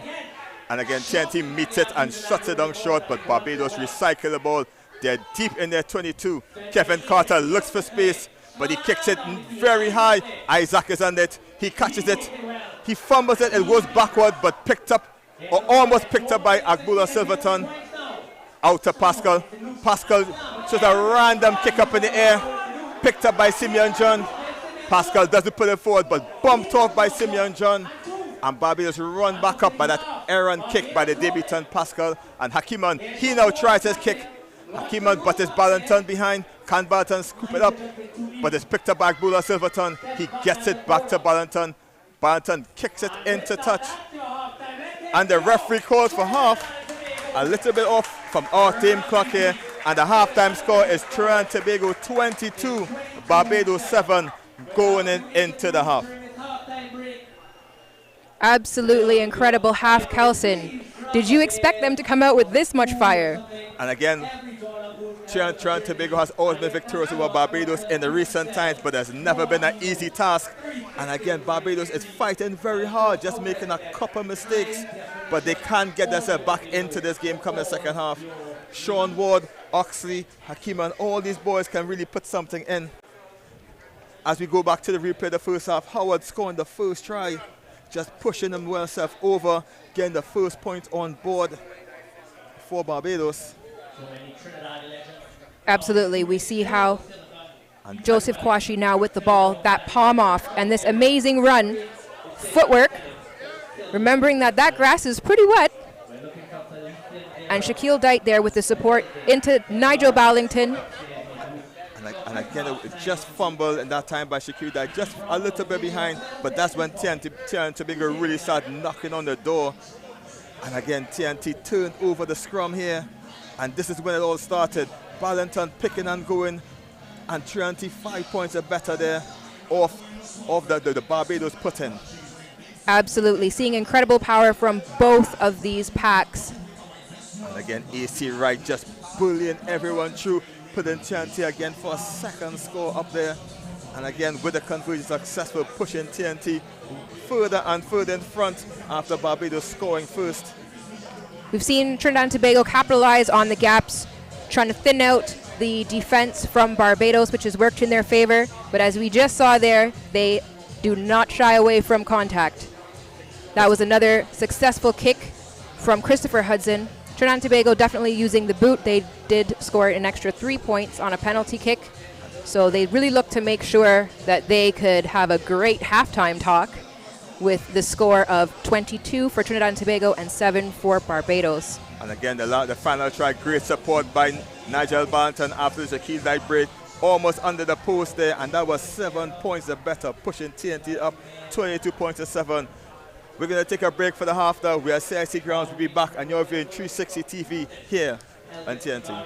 And again, TNT meets it and shuts it down short, but Barbados recycle the ball. They're deep in their 22. Kevin Carter looks for space, but he kicks it very high. Isaac is on it. He catches it. He fumbles it. It goes backward, but picked up, or almost picked up by Agbula Silverton. Out to Pascal. Pascal shows a random kick up in the air. Picked up by Simeon John. Pascal doesn't put it forward, but bumped off by Simeon John. And Barbados run back up by that errant kick by the debutant Pascal. And Hakiman, he now tries his kick. Hakiman, but his Ballantyne behind. Can Ballantyne scoop it up? But it's picked up by Agbula Silverton. He gets it back to Ballantyne. Ballantyne kicks it into touch. And the referee calls for half. A little bit off from our team clock here. And the halftime score is Trinidad and Tobago 22, Barbados 7, going into the half. Absolutely incredible half, Kelson. Did you expect them to come out with this much fire? And again, Trinidad and Tobago has always been victorious over Barbados in the recent times, but there's never been an easy task. And again, Barbados is fighting very hard, just making a couple mistakes, but they can't get themselves back into this game come the second half. Sean Ward, Oxley, Hakiman, all these boys can really put something in. As we go back to the replay of the first half, Howard scoring the first try, just pushing himself over, getting the first point on board for Barbados. Absolutely. We see how Joseph Kwashi now with the ball, that palm off, and this amazing run, footwork, remembering that that grass is pretty wet. And Shaquille Dyke there with the support into Nigel Ballantyne. And again, it just fumbled in that time by Shaquille Dyke, just a little bit behind, but that's when TNT and Tobago really started knocking on the door. And again, TNT turned over the scrum here, and this is when it all started. Ballantyne picking and going, and TNT 5 points are better there off the Barbados put in. Absolutely, seeing incredible power from both of these packs. And again, AC Wright just bullying everyone through, putting TNT again for a second score up there. And again, with the conversion successful, pushing TNT further and further in front after Barbados scoring first. We've seen Trinidad and Tobago capitalize on the gaps, trying to thin out the defense from Barbados, which has worked in their favor. But as we just saw there, they do not shy away from contact. That was another successful kick from Christopher Hudson. Trinidad and Tobago definitely using the boot. They did score an extra 3 points on a penalty kick. So they really looked to make sure that they could have a great halftime talk with the score of 22 for Trinidad and Tobago and 7 for Barbados. And again, the final try, great support by Nigel Barton after the key line break, almost under the post there, and that was 7 points the better, pushing TNT up 22 points to 7. We're going to take a break for the half now. We are CIC Grounds. We'll be back on your viewing 360 TV here on TNT.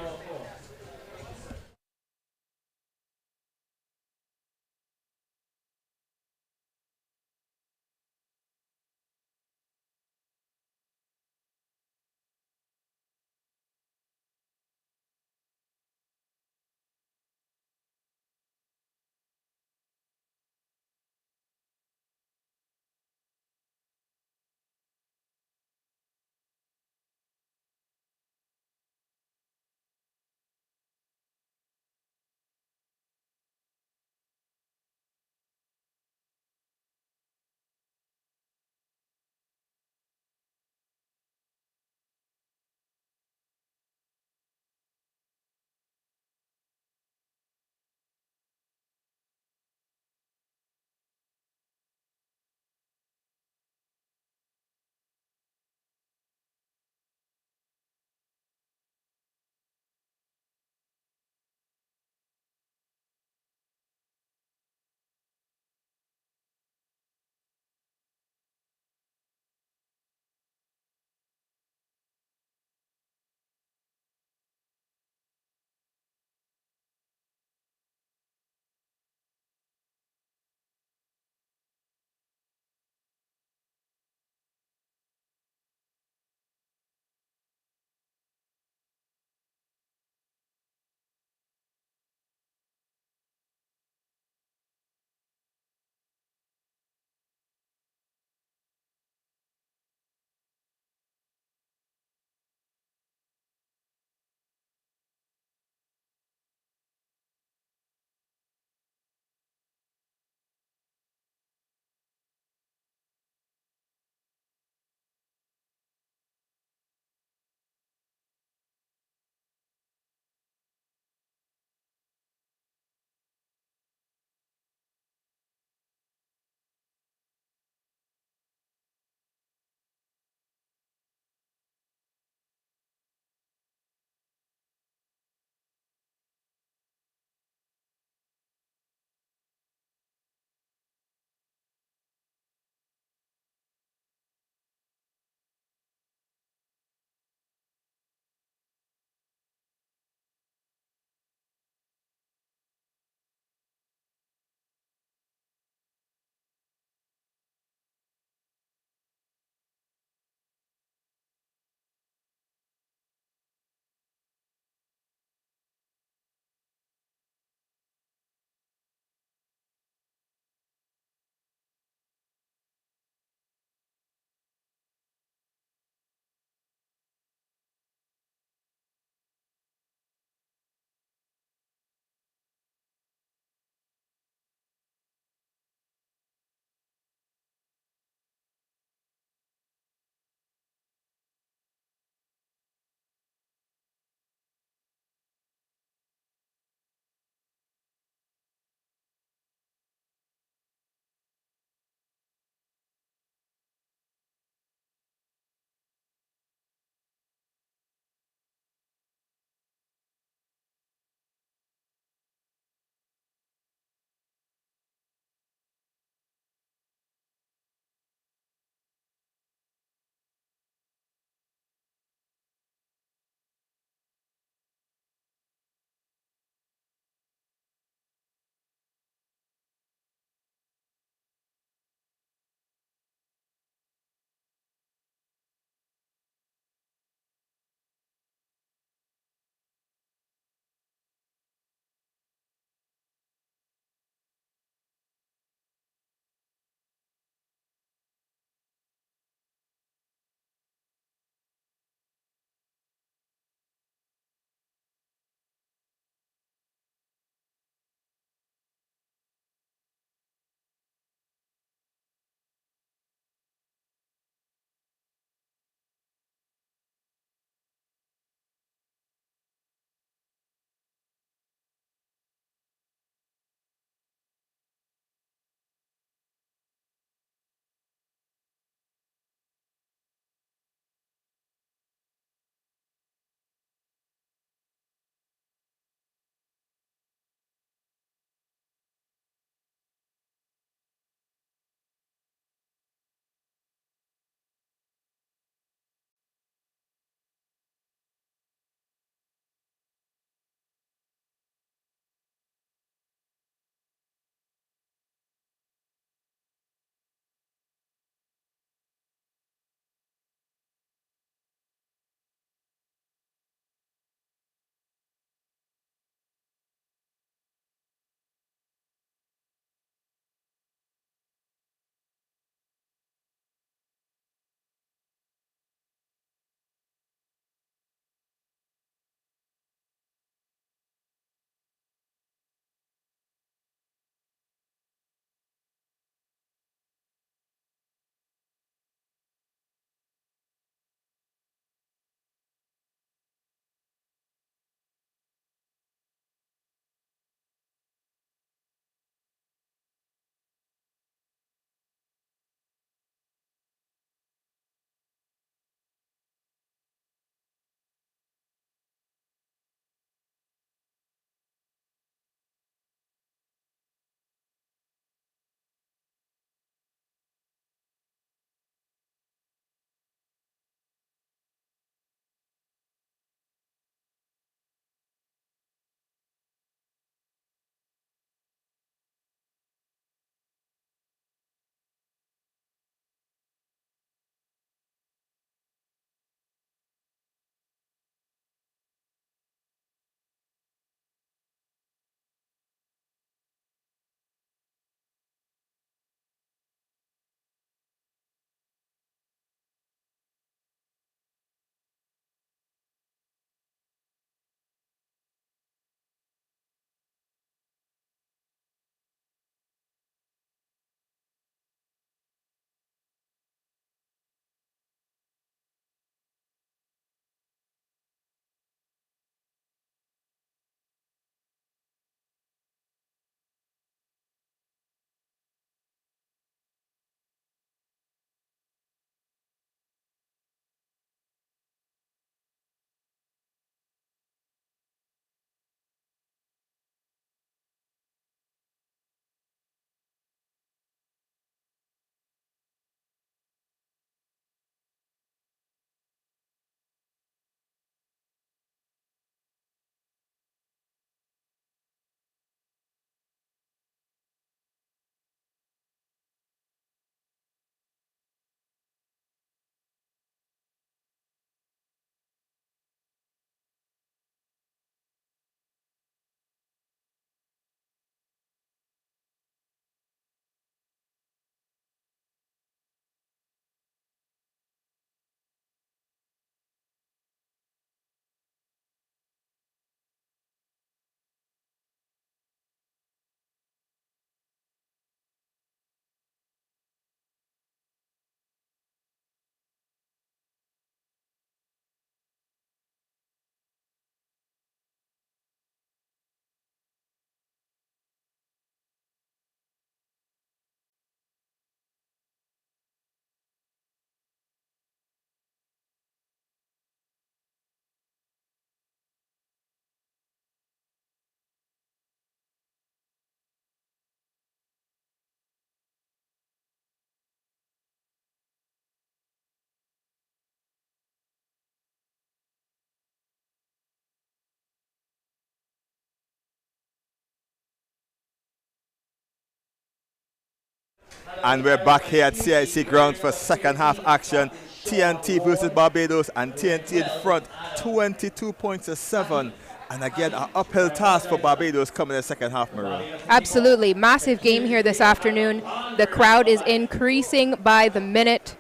And we're back here at CIC grounds for second half action. TNT versus Barbados, and TNT in front 22 points to 7. And again, an uphill task for Barbados coming in the second half, Maria. Absolutely. Massive game here this afternoon. The crowd is increasing by the minute.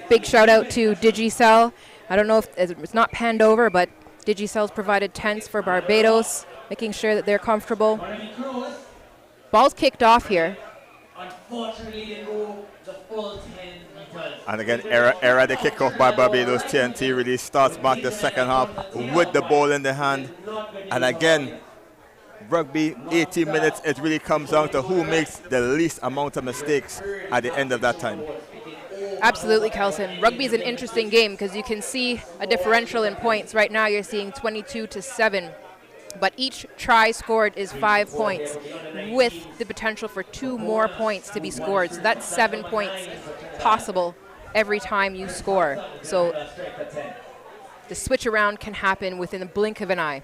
Big shout out to Digicel. I don't know if it's not panned over, but Digicel's provided tents for Barbados, making sure that they're comfortable. Ball's kicked off here. Unfortunately, they go the full 10 meters. And again, error the kickoff by Barbados. TNT really starts back the second half with the ball in the hand. And again, rugby, 80 minutes, it really comes down to who makes the least amount of mistakes at the end of that time. Absolutely, Kelson. Rugby is an interesting game because you can see a differential in points. Right now you're seeing 22 to 7. But each try scored is 5 points with the potential for 2 more points to be scored. So that's 7 points possible every time you score. So the switch around can happen within a blink of an eye.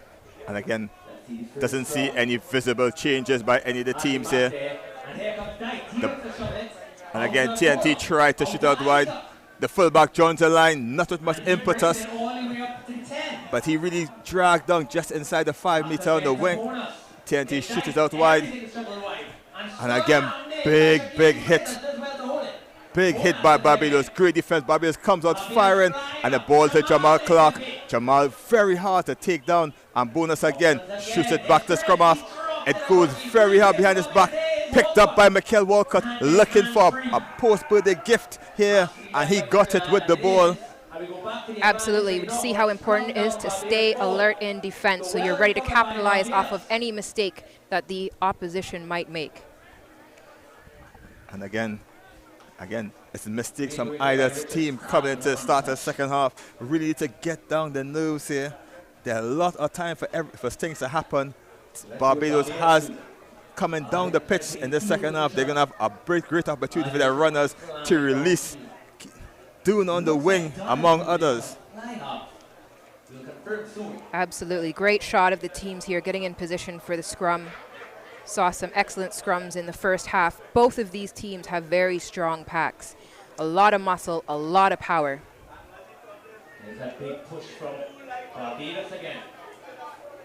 And again, doesn't see any visible changes by any of the teams here. And again, TNT tried to shoot out wide. The fullback joins the line, not with much impetus, but he really dragged down just inside the 5 meter on the wing. TNT shoots it out wide. And again, big hit. Big hit by Barbados. Great defense. Barbados comes out firing, and the ball to Jamal Clark. Jamal very hard to take down, and Bonus again shoots it back to scrum half. It goes very hard behind his back. Picked up by Mikel Walcott, looking for a post-birthday gift here, and he got it with the ball. Absolutely. We see how important it is to stay alert in defense so you're ready to capitalize off of any mistake that the opposition might make. And again, it's mistakes from either team coming into the start of the second half. Really need to get down the nerves here. There's a lot of time for things to happen. Barbados has coming down the pitch in the second half. They're going to have a great opportunity for their runners to release Dune on the wing, among others. Absolutely. Great shot of the teams here getting in position for the scrum. Saw some excellent scrums in the first half. Both of these teams have very strong packs. A lot of muscle, a lot of power. There's a big push from Barbados again.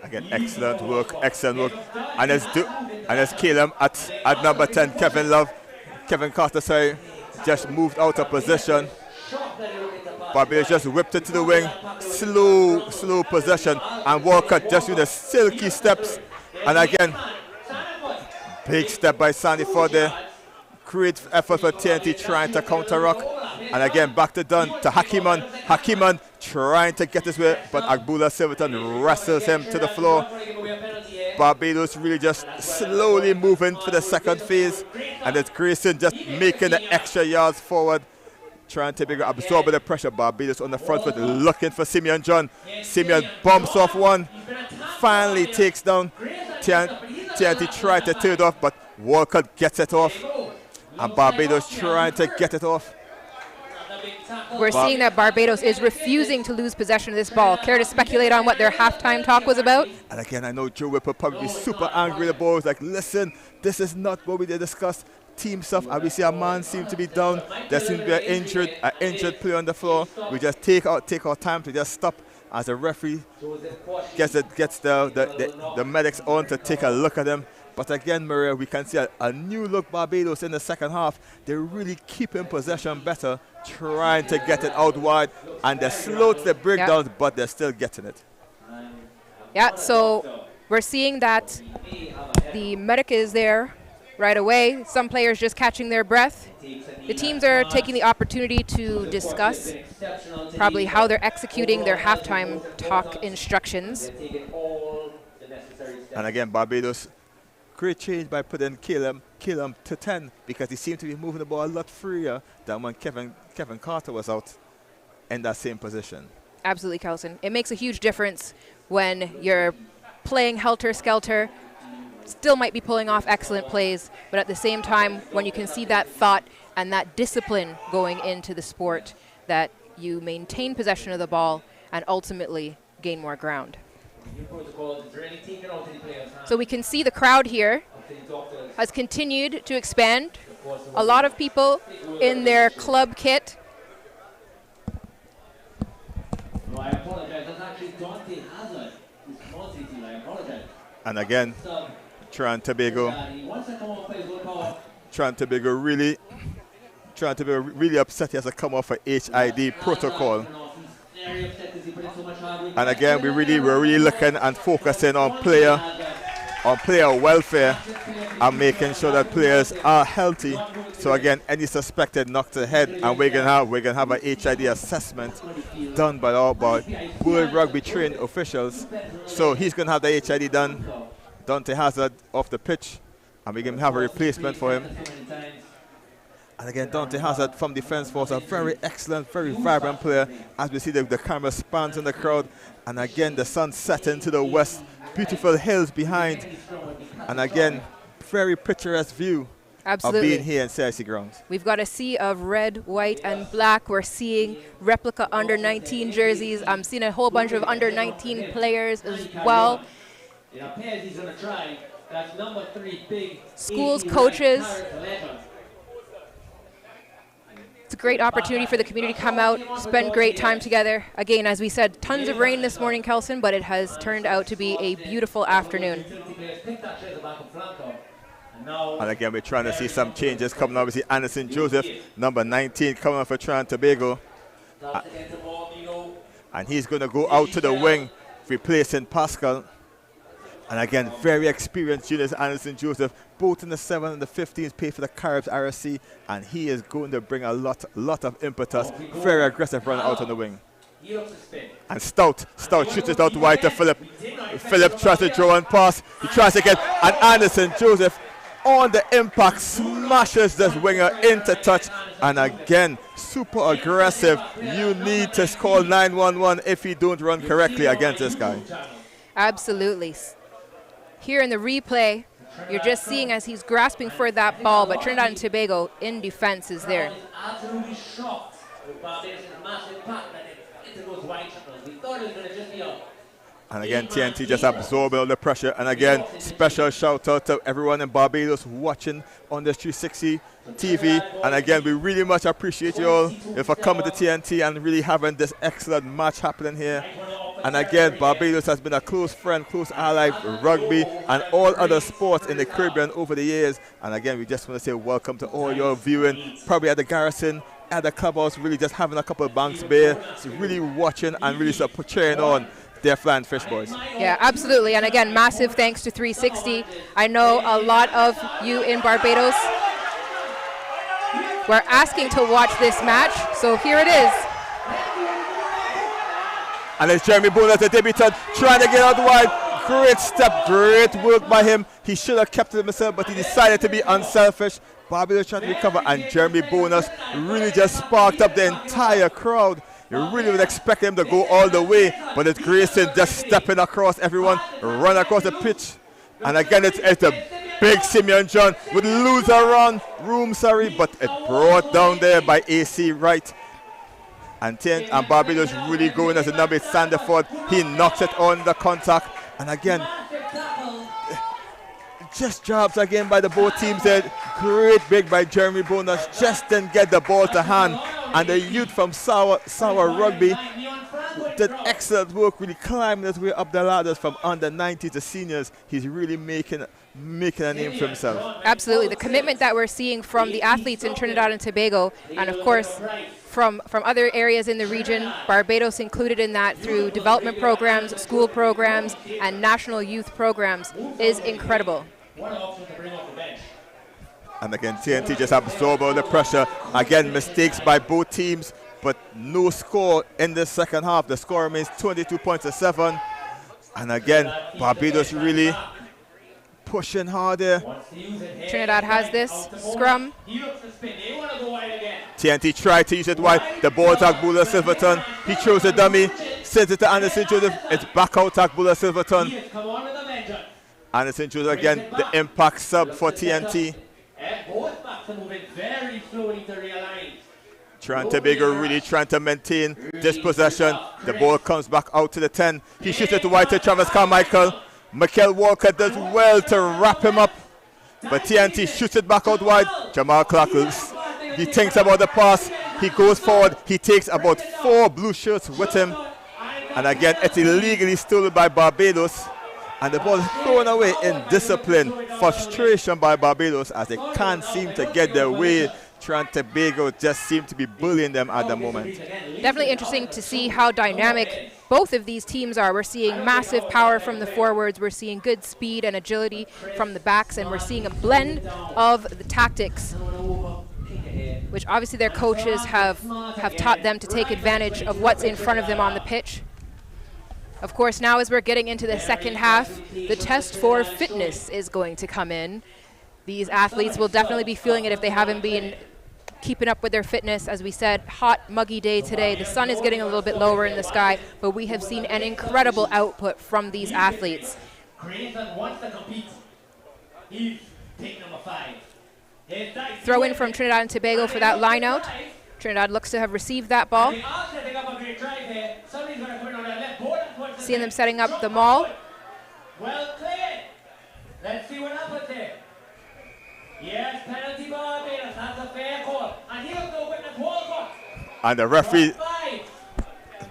Again, excellent work. And it's Caleb at number 10, Kevin Carter, sorry, just moved out of position. Barbados just whipped it to the wing. Slow possession. And Walker just with the silky steps. And again, big step by Sandy for there. Great effort for TNT trying to counter-rock. And again, back to Dunn, to Hakiman. Hakiman trying to get his way, but Agbula Silverton wrestles him to the floor. Barbados really just slowly moving for the second phase. And it's Grayson just making the extra yards forward, trying to absorb the pressure. Barbados on the front foot, looking for Simeon John. Simeon bumps off one, finally takes down. TNT tried to turn it off, but Walcott gets it off. And Barbados trying to get it off. We're seeing that Barbados is refusing to lose possession of this ball. Care to speculate on what their halftime talk was about? And again, I know Joe Whip will probably be super angry with the ball. He's like, listen, this is not what we did discuss. Team stuff, and we see a man seem to be down. There seems to be an injured player on the floor. We just take our time to just stop as the referee gets the medics on to take a look at him. But again, Maria, we can see a new look Barbados in the second half. They're really keeping possession better, trying to get it out wide, and they're slow to the breakdowns, but they're still getting it. Yeah, so we're seeing that the medic is there right away. Some players just catching their breath. The teams are taking the opportunity to discuss probably how they're executing their halftime talk instructions. And again, Barbados, great change by putting Caleb to 10, because he seemed to be moving the ball a lot freer than when Kevin Carter was out in that same position. Absolutely, Kelson. It makes a huge difference when you're playing helter-skelter, still might be pulling off excellent plays, but at the same time, when you can see that thought and that discipline going into the sport, that you maintain possession of the ball and ultimately gain more ground. So we can see the crowd here has continued to expand A lot of people in their club kit. No, I apologize. That's actually Dante Hazard. He's promoted to you. I apologize. And again, Trinidad and Tobago. He wants to come off by his own power. Trinidad and Tobago really upset he has to come off a HID protocol. And again, we're really looking and focusing on player welfare and making sure that players are healthy. So again, any suspected knock to the head, and we're gonna have a HID assessment done by World Rugby trained officials. So he's gonna have the HID done. Dante Hazard off the pitch, and we're gonna have a replacement for him. And again, Dante Hazard from Defence Force, a very excellent, very vibrant player. As we see the camera spans in the crowd, and again the sun setting to the west, beautiful hills behind, and again very picturesque view. Absolutely. Of being here in CIC grounds. We've got a sea of red, white, and black. We're seeing replica under-19 jerseys. I'm seeing a whole bunch of under-19 players as well. It appears he's going to try. That's number 3, big. Schools, coaches. It's a great opportunity for the community to come out, spend great time together. Again, as we said, tons of rain this morning, Kelson, but it has turned out to be a beautiful afternoon. And again, we're trying to see some changes coming. Obviously, Anderson Joseph, number 19, coming up for Trinidad and Tobago. And he's going to go out to the wing, replacing Pascal. And again, very experienced juniors, Anderson Joseph, both in the 7 and the 15s, pay for the Caribs RSC, and he is going to bring a lot of impetus. Very aggressive run out on the wing. And Stout shoots it out wide to Philip. Philip tries to draw and pass. He tries again, and Anderson Joseph on the impact smashes this winger into touch. And again, super aggressive. You need to call 911 if you don't run correctly against this guy. Absolutely. Here in the replay, you're just seeing as he's grasping for that ball, but Trinidad and Tobago in defense is there. Absolutely shocked with Barbados' massive pack that it goes wide channels. We thought it was going to just be up. And again, TNT just absorbing all the pressure. And again, special shout out to everyone in Barbados watching on this 360 TV. And again, we really much appreciate you all for coming to TNT and really having this excellent match happening here. And again, Barbados has been a close friend, close ally with rugby and all other sports in the Caribbean over the years. And again, we just want to say welcome to all your viewing, probably at the Garrison, at the clubhouse, really just having a couple of banks beer, so really watching and really cheering on their Flying Fish boys. Yeah, absolutely. And again, massive thanks to 360. I know a lot of you in Barbados were asking to watch this match, so here it is. And it's Jeremy Bonus, the debutant, trying to get out wide. Great step, great work by him. He should have kept it himself, but he decided to be unselfish. Barbados trying to recover, and Jeremy Bonus really just sparked up the entire crowd. You really would expect him to go all the way, but it's Grayson just stepping across everyone, run across the pitch. And again, it's a big Simeon John with loser run room, but it brought down there by AC Wright. And Barbados really going as a number 8 Sanderford. He knocks it on the contact. And again, just jobs again by the both teams there. Great big by Jeremy Bonus. Just didn't get the ball to hand. And the youth from Sour Rugby did excellent work, really climbing his way up the ladders from under 90 to seniors. He's really making a name for himself. Absolutely. The commitment that we're seeing from the athletes in Trinidad and Tobago, and of course from other areas in the region, Barbados included in that through development programs, school programs, and national youth programs, is incredible. And again, TNT just absorbed all the pressure. Again, mistakes by both teams, but no score in the second half. The score remains 22 points to 7. And again, Barbados really pushing harder. Trinidad has this scrum. TNT tried to use it wide. The ball to Akbula Silverton. He chose the dummy, sends it to Anderson Joseph. It's back out to Akbula Silverton. Anderson Joseph again, the impact sub for TNT. Both backs are moving very slowly to realign. Trinidad and Tobago really trying to maintain this possession. The ball comes back out to the 10. He shoots it wide to Travis Carmichael. Mikel Walker does well to wrap him up. But TNT shoots it back out wide. Jamal Clark, he thinks about the pass. He goes forward. He takes about 4 blue shirts with him. And again, it's illegally stolen by Barbados. And the ball is thrown away in discipline. Frustration by Barbados as they can't seem to get their way. Trinidad and Tobago just seem to be bullying them at the moment. Definitely interesting to see how dynamic both of these teams are. We're seeing massive power from the forwards. We're seeing good speed and agility from the backs. And we're seeing a blend of the tactics, which obviously their coaches have taught them to take advantage of what's in front of them on the pitch. Of course, now as we're getting into the second half, the test for fitness is going to come in. These athletes will definitely be feeling it if they haven't been keeping up with their fitness. As we said, hot, muggy day today. The sun is getting a little bit lower in the sky, but we have seen an incredible output from these athletes. Grayson wants to compete. He's take number 5. Throw in from Trinidad and Tobago for that line out. Trinidad looks to have received that ball. Seeing them setting up the maul. Well cleared. Let's see what happens there. Yes, penalty Barbados. That's a fair call. And here's the witness Walcott. And the referee,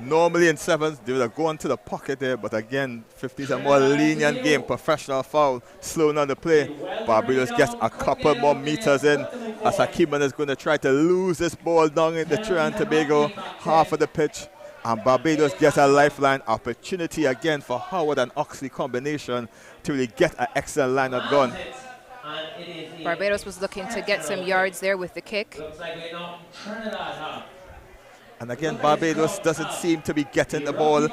normally in 7s, they would have gone to the pocket there. But again, 15's a more lenient game. Professional foul, slowing down the play. Barbados gets a couple more meters in. As Hakeeman is going to try to lose this ball down in the Trinidad and Tobago half of the pitch. And Barbados gets a lifeline opportunity again for Howard and Oxley combination to really get an excellent lineup going. Barbados was looking to get some yards there with the kick. And again, Barbados doesn't seem to be getting the ball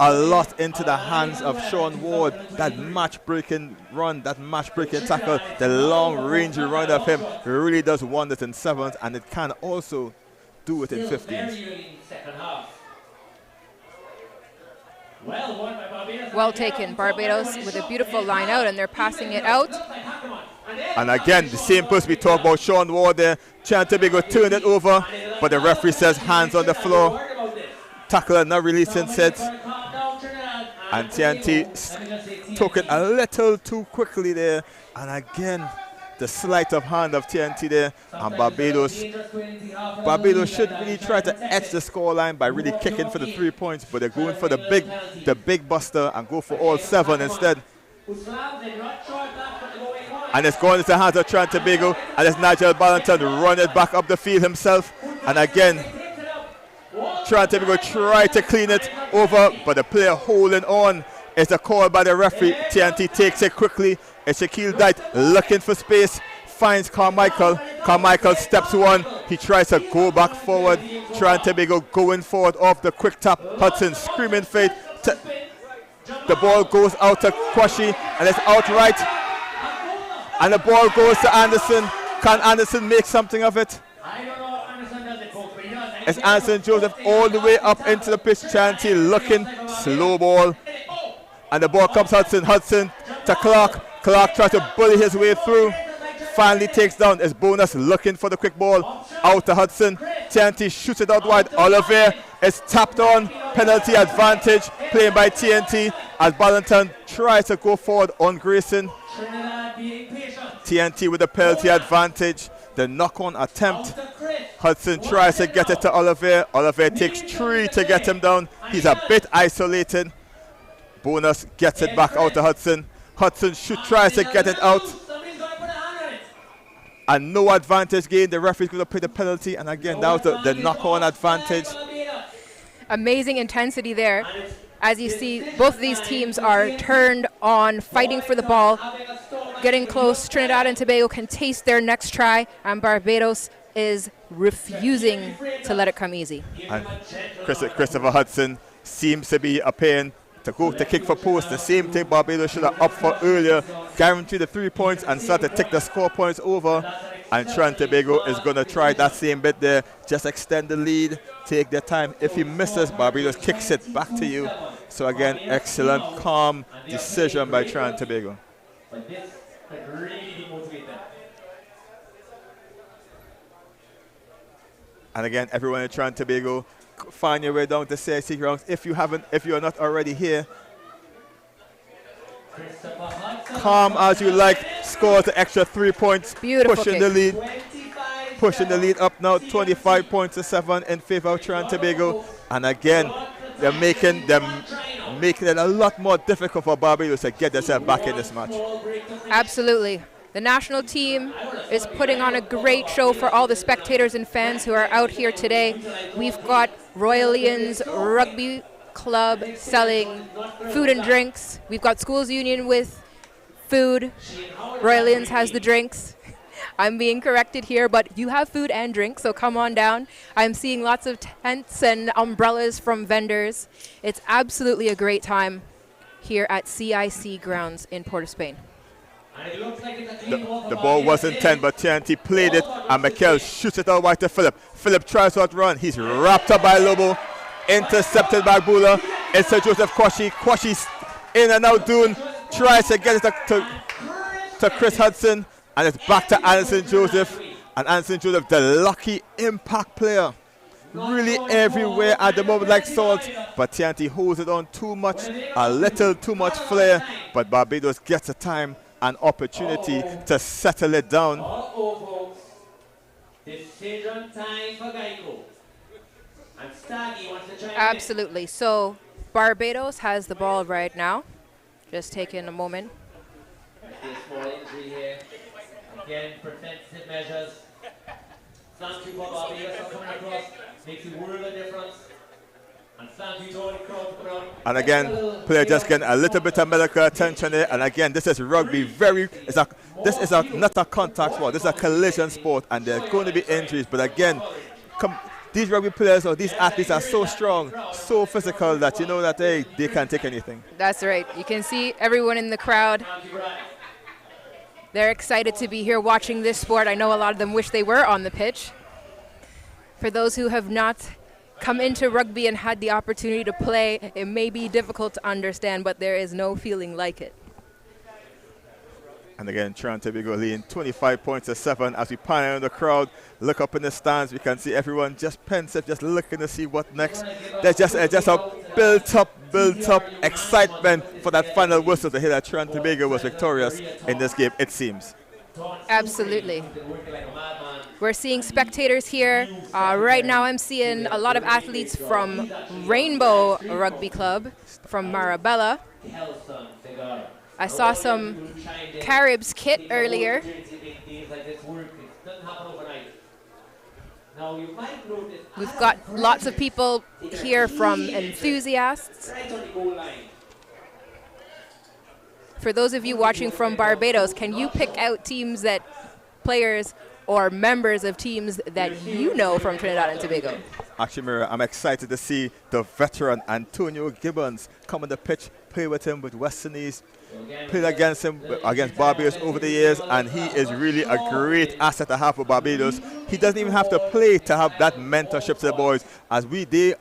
a lot into the hands of Sean Ward. That match-breaking run, that match-breaking tackle, the long-range run of him really does wonders in 7s, and it can also do it in 15s. Well taken, Barbados with a beautiful line out, and they're passing it out. And again, the same person we talked about, Sean Ward there. Trinidad and Tobago turned it over, but the referee says hands on the floor. Tackler not releasing set. And TNT took it a little too quickly there. And again, the sleight of hand of TNT there. And Barbados should really try to etch the scoreline by really kicking for the 3 points, but they're going for the big buster and go for all 7 instead. And it's going into the hands of Trinidad and Tobago, and it's Nigel Ballantyne run it back up the field himself. And again, Trinidad and Tobago try to clean it over, but the player holding on is a call by the referee. TNT takes it quickly. It's Shaquille Dyke looking for space, finds Carmichael. Carmichael steps one. He tries to go back forward. Trinidad and Tobago going forward off the quick tap. Hudson screaming fate. The ball goes out to Kwashi, and it's outright. And the ball goes to Anderson. Can Anderson make something of it? It's Anderson Joseph all the way up into the pitch. Chanty looking, slow ball. And the ball comes Hudson. Hudson to Clark. Clark tries to bully his way through. Finally takes down. It's Bonus looking for the quick ball. Out to Hudson. TNT shoots it out wide. Oliver is tapped on. Penalty advantage. Playing by TNT as Ballantyne tries to go forward on Grayson. TNT with the penalty advantage. The knock-on attempt. Hudson tries to get it to Oliver. Oliver takes 3 to get him down. He's a bit isolated. Bonus gets it back out to Hudson. Hudson tries to get it out. And no advantage gain. The referee's going to pay the penalty. And again, that was the knock-on advantage. Amazing intensity there. As you see, both of these teams are turned on, fighting for the ball, getting close. Trinidad and Tobago can taste their next try, and Barbados is refusing to let it come easy. And Christopher Hudson seems to be appearing to go to kick for post. The same thing Barbados should have up for earlier. Guarantee the 3 points and start to take the score points over. And Trinidad and Tobago is going to try that same bit there. Just extend the lead, take their time. If he misses, Barbados kicks it back to you. So again, excellent, calm decision by Trinidad and Tobago. And again, everyone in Trinidad and Tobago, find your way down to CIC grounds. If you are not already here, calm as you like, scores the extra 3 points, Beautiful pushing kick. the lead. Pushing the lead up now, 25 points to 7 in favor of Trinidad and Tobago. And again, they're making it a lot more difficult for Barbados to get themselves back in this match. Absolutely. The national team is putting on a great show for all the spectators and fans who are out here today. We've got Royalians Rugby Club selling food and drinks. We've got Schools Union with food. Royalians has the drinks. I'm being corrected here, but you have food and drinks, so come on down. I'm seeing lots of tents and umbrellas from vendors. It's absolutely a great time here at CIC grounds in Port of Spain. The ball wasn't 10, but TNT played it, and Mikel shoots it out wide to Philip. Philip tries to outrun. He's wrapped up by Lobo, intercepted by Bula. It's Sir Joseph Kwashi. Kwashi's in and out doing, tries to get it to Chris Hudson. And it's back to Anderson Joseph. And Anderson Joseph, the lucky impact player. Really everywhere at the moment like salt. But TNT holds it on too much, a little too much flair. But Barbados gets a time and opportunity to settle it down. Decision time for Geico. And Staggy wants to try. Absolutely. So Barbados has the ball right now. Just taking a moment. Small injury here. Again, preventative measures. Thank you for Barbados for coming across. Makes a world of difference. And thank you to all the crowd for coming out. And again, player just getting a little bit of medical attention there. And again, this is rugby. This is not a contact sport. This is a collision sport, and there are going to be injuries. But again, these rugby players or these athletes are so strong, so physical that you know that they can take anything. That's right. You can see everyone in the crowd. They're excited to be here watching this sport. I know a lot of them wish they were on the pitch. For those who have not come into rugby and had the opportunity to play, it may be difficult to understand, but there is no feeling like it. And again, Trinidad and Tobago leading 25 points to 7 as we pan around the crowd, look up in the stands. We can see everyone just pensive, just looking to see what next. There's just a built up excitement for that final whistle to hear that Trinidad and Tobago was victorious in this game, it seems. Absolutely. We're seeing spectators here. Right now I'm seeing a lot of athletes from Rainbow Rugby Club, from Marabella. I saw some Caribs kit earlier. We've got lots of people here from enthusiasts. For those of you watching from Barbados, can you pick out players or members of teams that you know from Trinidad and Tobago? Actually, Mira, I'm excited to see the veteran Antonio Gibbons come on the pitch, play with him with Westernese, played against him against Barbados over the years, and he is really a great asset to have for Barbados. He doesn't even have to play to have that mentorship to the boys, as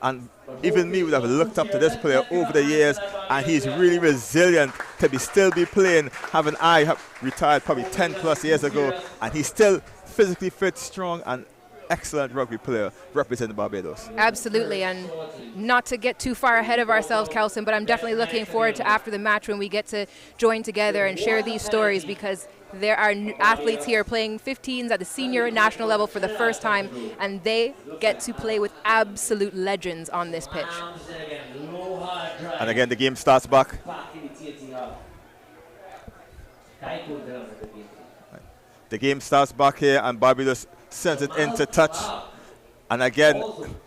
and even me would have looked up to this player over the years, and he's really resilient to still be playing. I have retired probably 10 plus years ago, and he's still physically fit, strong, and excellent rugby player representing Barbados. Absolutely, and not to get too far ahead of ourselves, Kelson, but I'm definitely looking forward to after the match when we get to join together and share these stories, because there are athletes here playing 15s at the senior national level for the first time, and they get to play with absolute legends on this pitch. And again, the game starts back. The game starts back here, and Barbados sends it into touch. And again,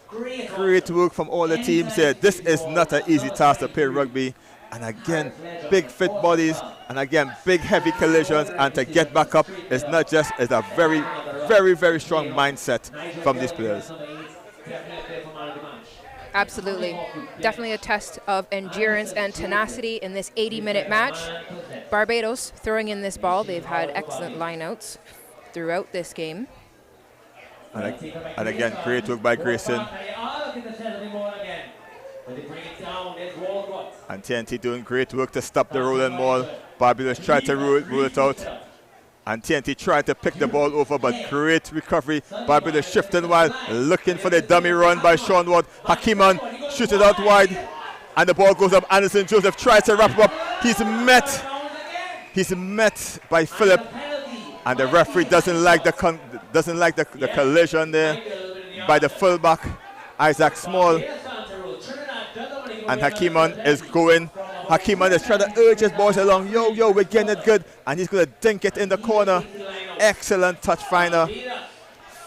great work from all the teams here. This is not an easy task to play rugby. And again, big fit bodies, and again, big heavy collisions. And to get back up is not just, it's a very, very, very strong mindset from these players. Absolutely. Definitely a test of endurance and tenacity in this 80-minute match. Barbados throwing in this ball. They've had excellent lineouts throughout this game. And again, great work by Grayson. And TNT doing great work to stop the rolling ball. Barbados tried to roll it out. And TNT tried to pick the ball over, but great recovery. Barbados shifting while looking for the dummy run by Sean Ward. Hakiman shoots it out wide, and the ball goes up. Anderson Joseph tries to wrap him up. He's met He's met by Philip, and the referee doesn't like the collision there by the fullback, Isaac Small. And Hakiman is going. Hakiman is trying to urge his boys along. Yo, we're getting it good. And he's going to dink it in the corner. Excellent touch finder.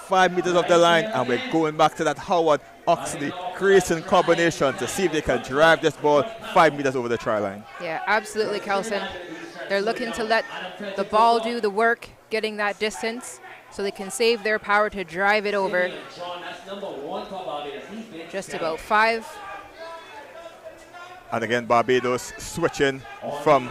5 meters off the line. And we're going back to that Howard, Oxley, Grayson combination to see if they can drive this ball 5 meters over the try line. Yeah, absolutely, Kelson. They're looking to let the ball do the work, getting that distance, so they can save their power to drive it over. Just about 5. And again, Barbados switching from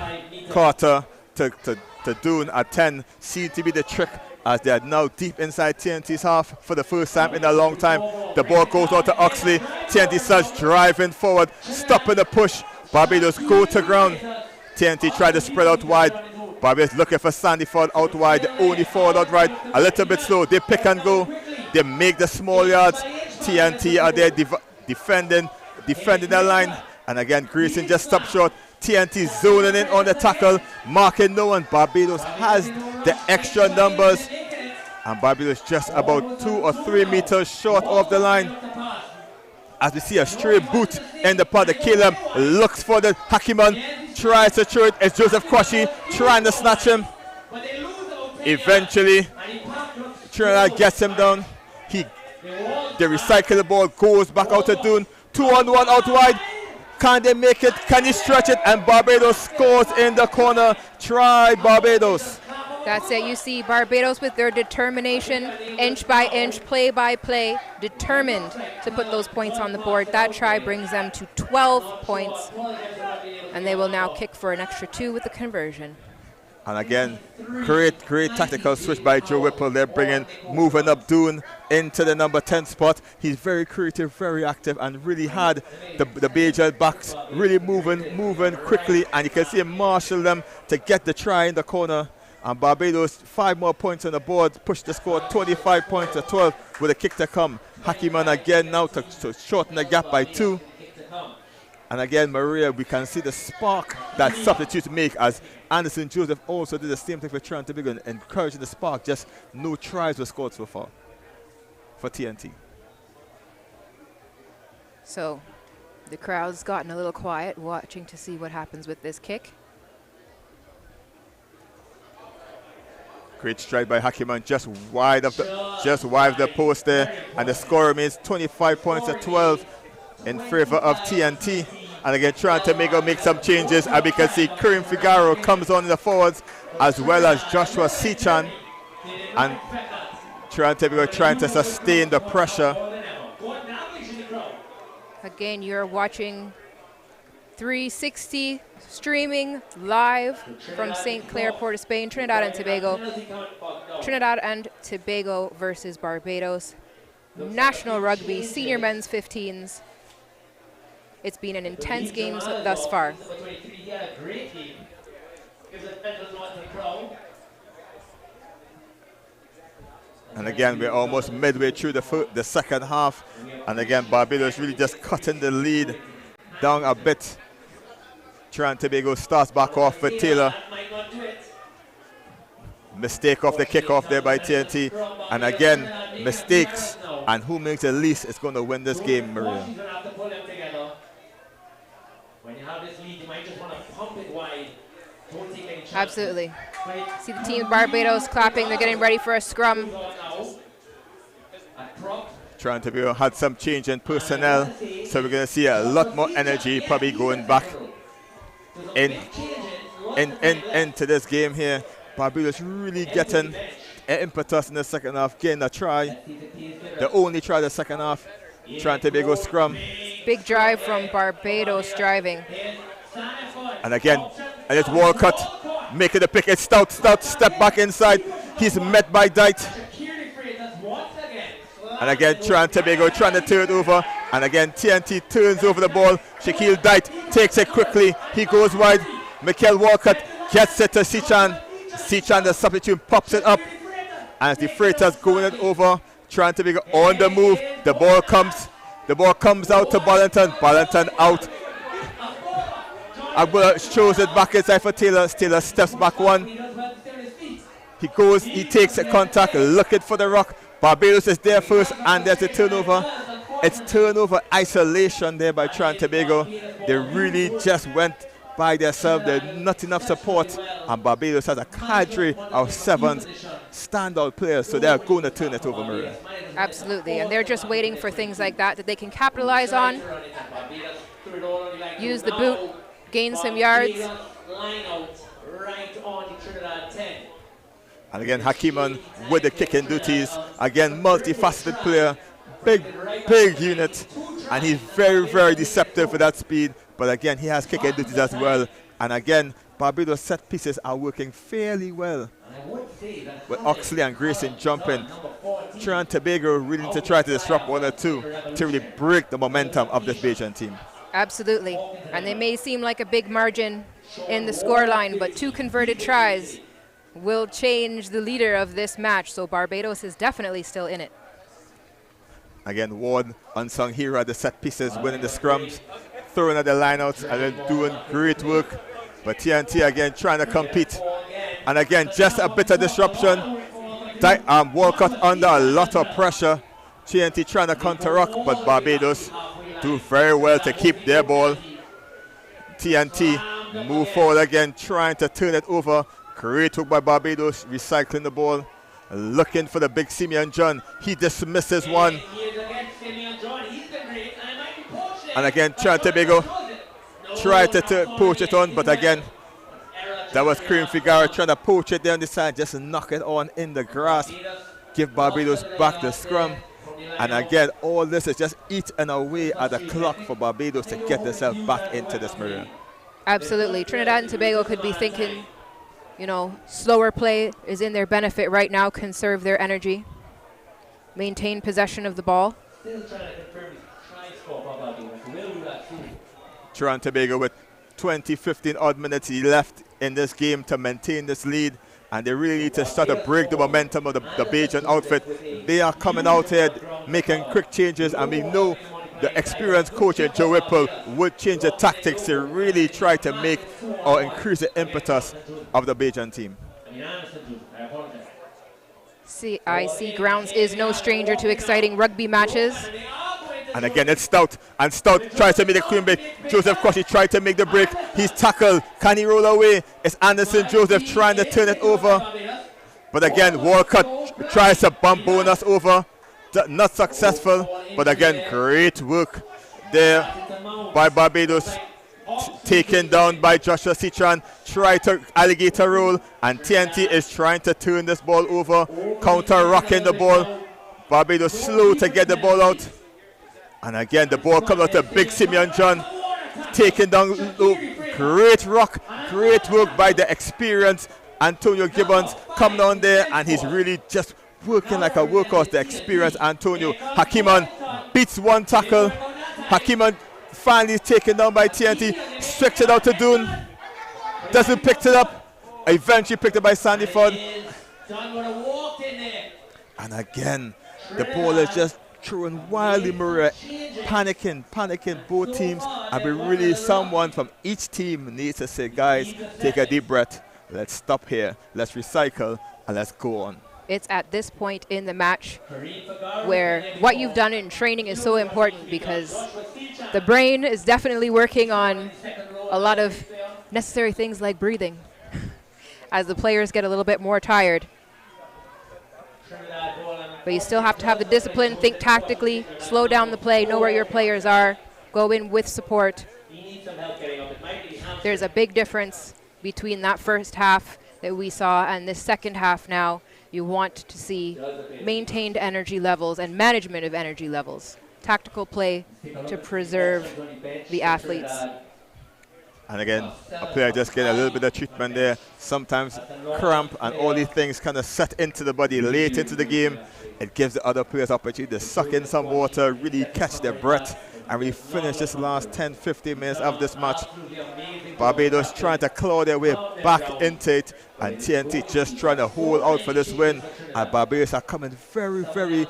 Carter to Doon at 10. Seems to be the trick, as they are now deep inside TNT's half for the first time in a long time. The ball goes out to Oxley. TNT starts driving forward, stopping the push. Barbados go to ground. TNT try to spread out wide. Barbados looking for Sandy Ford out wide. The only forward out right. A little bit slow. They pick and go. They make the small yards. TNT are there defending their line. And again, Grayson just stopped short. TNT zoning in on the tackle, marking no one. Barbados has the extra numbers. And Barbados just about 2 or 3 meters short of the line. As we see a straight boot in the part of Caleb. Looks for the Hakiman. Tries to throw it. It's Joseph Kwashi trying to snatch him. Eventually, Trinidad gets him down. They recycle the ball, goes back out to Doon. 2-on-1 out wide. Can they make it? Can he stretch it? And Barbados scores in the corner. Try Barbados. That's it. You see Barbados with their determination, inch by inch, play by play, determined to put those points on the board. That try brings them to 12 points. And they will now kick for an extra 2 with the conversion. And again, great tactical switch by Joe Whipple. They're moving up Doon into the number 10 spot. He's very creative, very active, and really had the Bajal backs really moving quickly. And you can see him marshal them to get the try in the corner. And Barbados, 5 more points on the board, push the score 25 points to 12 with a kick to come. Hakiman again now to shorten the gap by 2. And again, Maria, we can see the spark that substitutes make, as Anderson Joseph also did the same thing for Trinidad and Tobago, encouraging the spark. Just no tries were scored so far for TNT. So the crowd's gotten a little quiet, watching to see what happens with this kick. Great strike by Hakiman, just wide of the post there, and the score remains 25 points to 12 in favor of TNT. And again, trying to make some changes. And we can see Kareem Figaro comes on in the forwards, as well as Joshua Sichan. And trying to sustain the pressure. Again, you're watching 360 streaming live from St. Clair, Port of Spain, Trinidad and Tobago. Trinidad and Tobago versus Barbados. National Rugby, senior men's 15s. It's been an intense game thus far. And again, we're almost midway through the second half. And again, Barbados really just cutting the lead down a bit. Trinidad and Tobago starts back off with Taylor. Mistake off the kickoff there by TNT. And again, mistakes. And who makes the least is going to win this game, Maria. When you have this lead, you might just want to pump it wide. Don't take any chances. Absolutely. See the team Barbados clapping. They're getting ready for a scrum. Trying to be had some change in personnel, so we're going to see a lot more energy probably going back into this game here. Barbados really getting impetus in the second half, getting a try. The only try of the second half. Trying to be a scrum. Big drive from Barbados driving. And again, and it's Walcott making the pick. It's Stout, step back inside. He's met by Dite. And again, trying to turn it over. And again, TNT turns over the ball. Shaquille Dite takes it quickly. He goes wide. Mikel Walcott gets it to Sichan. Sichan, the substitute, pops it up. And as the Freighters going it over, trying to be on the move. The ball comes out to Ballington. Ballington out. Agbula shows it back inside for Taylor. Taylor steps back one. He goes, he takes a contact, looking for the rock. Barbados is there first, and there's a turnover. It's turnover isolation there by Trinidad and Tobago. They really just went by themselves. There's not enough support, and Barbados has a cadre of 7 standout players, so they're going to turn it over, Maria. Absolutely, and they're just waiting for things like that they can capitalize on. Use the boot, gain some yards. And again, Hakiman with the kicking duties. Again, multifaceted player, big unit, and he's very, very deceptive with that speed. But again, he has kicking duties as well. And again, Barbados set pieces are working fairly well. With Oxley and Grayson jumping, Trinidad and Tobago really need to try to disrupt 1 or 2 to really break the momentum of this Bajan team. Absolutely, and they may seem like a big margin in the scoreline, but 2 converted tries will change the leader of this match, so Barbados is definitely still in it. Again, Ward, unsung hero at the set pieces, winning the scrums, throwing at the lineouts, and then doing great work. But TNT again trying to compete. And again, just a bit of disruption. Walcott under a lot of pressure. TNT trying to counter-rock, but Barbados do very well to keep their ball. TNT move forward again, trying to turn it over. Great work by Barbados, recycling the ball, looking for the big Simeon John. He dismisses one. And again, Trinidad and Tobago tried to poach it on, but again, that was Kareem Figueroa trying to poach it down the side, just knock it on in the grass, give Barbados back the scrum. And again, all this is just eating away at the clock for Barbados to get themselves back into this marine. Absolutely. Trinidad and Tobago could be thinking, you know, slower play is in their benefit right now, conserve their energy, maintain possession of the ball. Still trying to confirm his try score for Barbados. We'll do that soon. Trinidad and Tobago with 15 odd minutes left in this game to maintain this lead, and they really need to start to break the momentum of the Bajan outfit. They are coming out here making quick changes, and we know the experienced coach Joe Whipple would change the tactics to really try to make or increase the impetus of the Bajan team. CIC Grounds is no stranger to exciting rugby matches. And again, it's Stout, and Stout tries to make the clean break. Joseph Crosby tried to make the break. He's tackled. Can he roll away? It's Anderson Joseph trying to turn it over. But again, Walcott tries to bump Bonus over. Not successful. But again, great work there by Barbados. Taken down by Joshua Citran. Try to alligator roll. And TNT is trying to turn this ball over. Counter-rocking the ball. Barbados slow to get the ball out. And again, the ball comes out to big Simeon John, taken down low. Great rock, great work by the experienced Antonio Gibbons coming on there, and he's really just working like a workhorse, the experienced Antonio. Hakiman beats one tackle. Hakiman finally taken down by TNT, stretched it out to Dune. Doesn't pick it up. Eventually picked it by Sandy Ford. And again, the ball is just throwing wildly, Maria, panicking both teams, and we really, someone from each team needs to say, guys, take a deep breath, let's stop here, let's recycle, and let's go on. It's at this point in the match where what you've done in training is so important, because the brain is definitely working on a lot of necessary things like breathing as the players get a little bit more tired. But you still have to have the discipline, think tactically, slow down the play, know where your players are, go in with support. There's a big difference between that first half that we saw and this second half now. You want to see maintained energy levels and management of energy levels, tactical play to preserve the athletes. And again, a player just getting a little bit of treatment there. Sometimes cramp and all these things kind of set into the body late into the game. It gives the other players opportunity to suck in some water, really catch their breath, and really finish this last 10-15 minutes of this match. Barbados trying to claw their way back into it, and TNT just trying to hold out for this win. And Barbados are coming very, very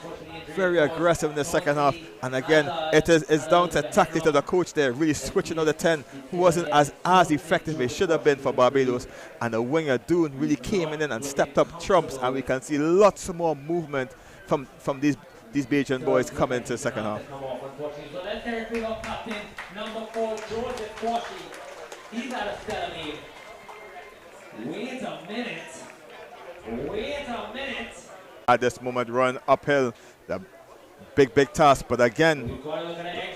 very aggressive in the second half. And again, it's down to tactics of the coach there, really switching on the 10, who wasn't as effective as it should have been for Barbados. And the winger Doon really came in and stepped up trumps, and we can see lots more movement from these Bajan boys coming into the second half. So let's hear it up, captain number 4, Joseph Quashie. He's out of Stellamine. Wait a minute. At this moment, run uphill, the big task. But again,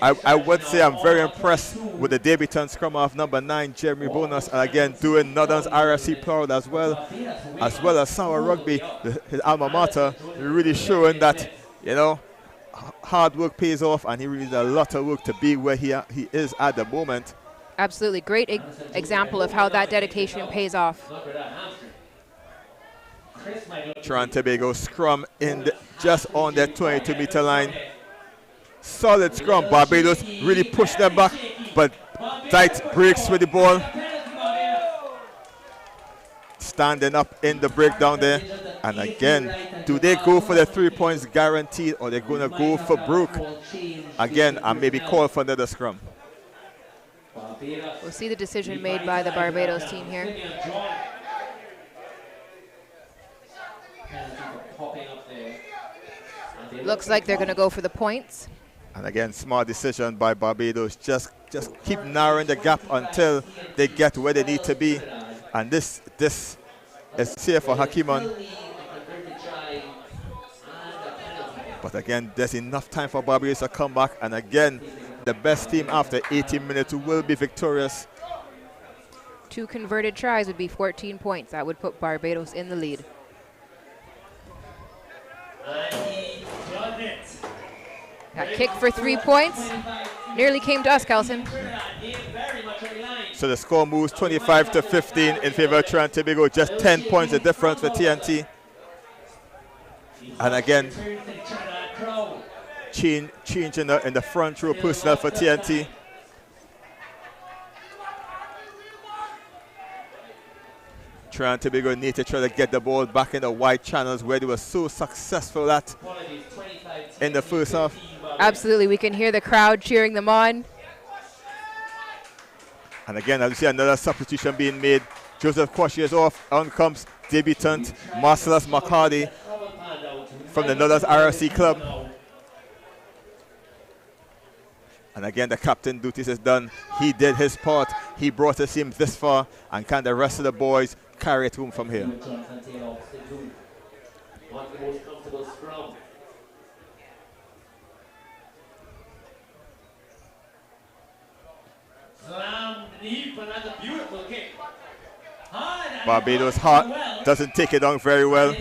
I would say I'm very impressed with the debutant scrum half number 9, Jeremy Bonus, and again doing Northern's RFC proud as well as Sour Rugby, his alma mater, really showing that, you know, hard work pays off, and he really did a lot of work to be where he is at the moment. Absolutely. Great example of how that dedication pays off. Trinidad and Tobago scrum just on their 22-meter line. Solid scrum. Barbados really pushed them back, but tight breaks with the ball. Standing up in the breakdown there. And again, do they go for the 3 points guaranteed, or they're going to go for Brooke again and maybe call for another scrum? We'll see the decision made by the Barbados team here. Looks like they're going to go for the points. And again, smart decision by Barbados. Just keep narrowing the gap until they get where they need to be. And this is safe for Hakimon. But again, there's enough time for Barbados to come back. And again, the best team after 18 minutes will be victorious. 2 converted tries would be 14 points. That would put Barbados in the lead. That kick for 3 points nearly came to us, Kelson. So the score moves 25-15 in favor of Trinidad and Tobago. Just 10 points the difference for TNT. And again, change in the front row personnel for TNT. Trinidad and Tobago need to try to get the ball back in the wide channels where they were so successful at in the first half. Absolutely, we can hear the crowd cheering them on. And again, I'll see another substitution being made. Joseph Quashie is off. On comes debutant Marcellus McCarty from the Northern's RFC club. And again, the captain duties is done. He did his part. He brought his team this far, and can the rest of the boys carry it home from here? Barbados Hart doesn't take it on very well.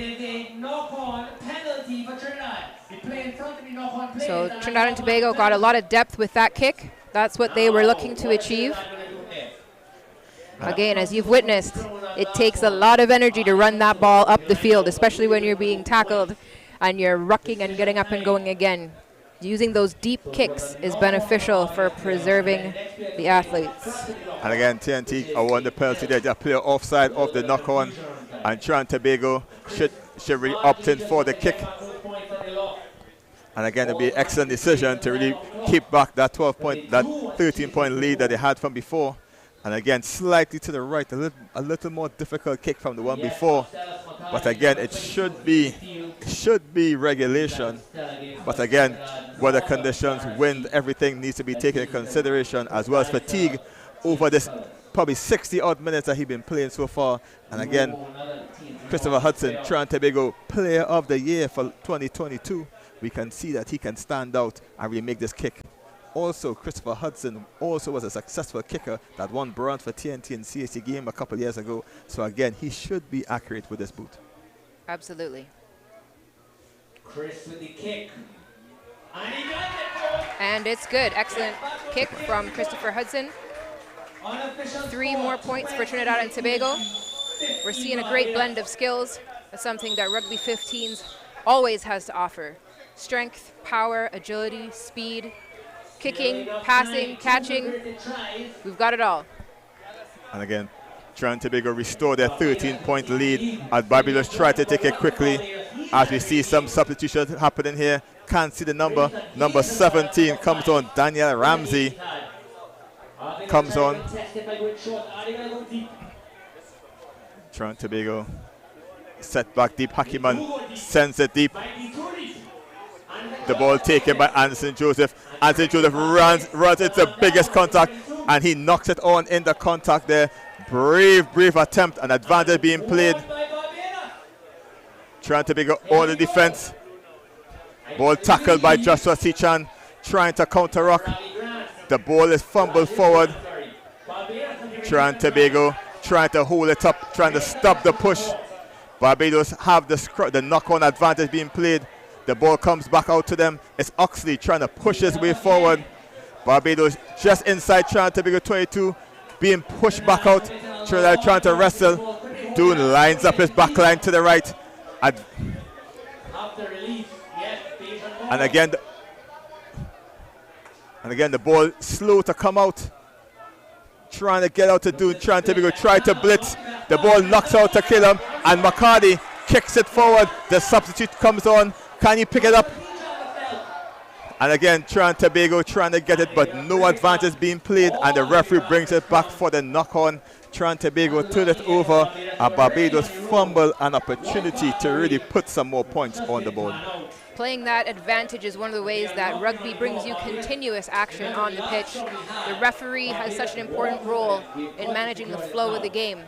So Trinidad and Tobago got a lot of depth with that kick. That's what they were looking to achieve. Again, as you've witnessed, it takes a lot of energy to run that ball up the field, especially when you're being tackled and you're rucking and getting up and going again. Using those deep kicks is beneficial for preserving the athletes. And again, TNT won the penalty there. Just player offside off the knock-on. And Trinidad and Tobago should really opt in for the kick. And again, it'll be an excellent decision to really keep back that 13-point lead that they had from before. And again, slightly to the right, a little more difficult kick from the one before. But again, it should be regulation. But again, weather conditions, wind, everything needs to be taken into consideration, as well as fatigue over this probably 60-odd minutes that he's been playing so far. And again, Christopher Hudson, Trinidad and Tobago Player of the Year for 2022. We can see that he can stand out and really make this kick. Also, Christopher Hudson also was a successful kicker that won bronze for TNT in CAC game a couple years ago. So again, he should be accurate with this boot. Absolutely. Chris with the kick. And it's good. Excellent kick from Christopher Hudson. 3 more points for Trinidad and Tobago. We're seeing a great blend of skills. That's something that Rugby 15's always has to offer. Strength, power, agility, speed, kicking, passing, catching. We've got it all. And again, Trinidad and Tobago restore their 13-point lead as Barbados try to take it quickly. As we see some substitutions happening here, can't see the number. Number 17 comes on. Daniel Ramsey comes on. Trinidad and Tobago. Set back deep. Hakiman sends it deep. The ball taken by Anderson Joseph. Anderson Joseph runs into the biggest contact, and he knocks it on in the contact there. Brave attempt, an advantage being played. Trinidad and Tobago all the defense. Ball tackled by Joshua Sichan, trying to counter-rock. The ball is fumbled forward. Trinidad and Tobago trying to hold it up, trying to stop the push. Barbados have the knock-on advantage being played. The ball comes back out to them. It's Oxley trying to push his way forward. Barbados just inside Trinidad and Tobago 22, being pushed back out. Trinidad trying to wrestle. Doon lines up his back line to the right. And again, the ball slow to come out. Trying to get out to Doon. Trinidad and Tobago try to blitz. The ball knocks out to Killam, and McCarty kicks it forward. The substitute comes on. Can he pick it up? And again, Trinidad and Tobago trying to get it, but no advantage being played, and the referee brings it back for the knock-on. Trinidad and Tobago turn it over, and Barbados fumble an opportunity to really put some more points on the board. Playing that advantage is one of the ways that rugby brings you continuous action on the pitch. The referee has such an important role in managing the flow of the game.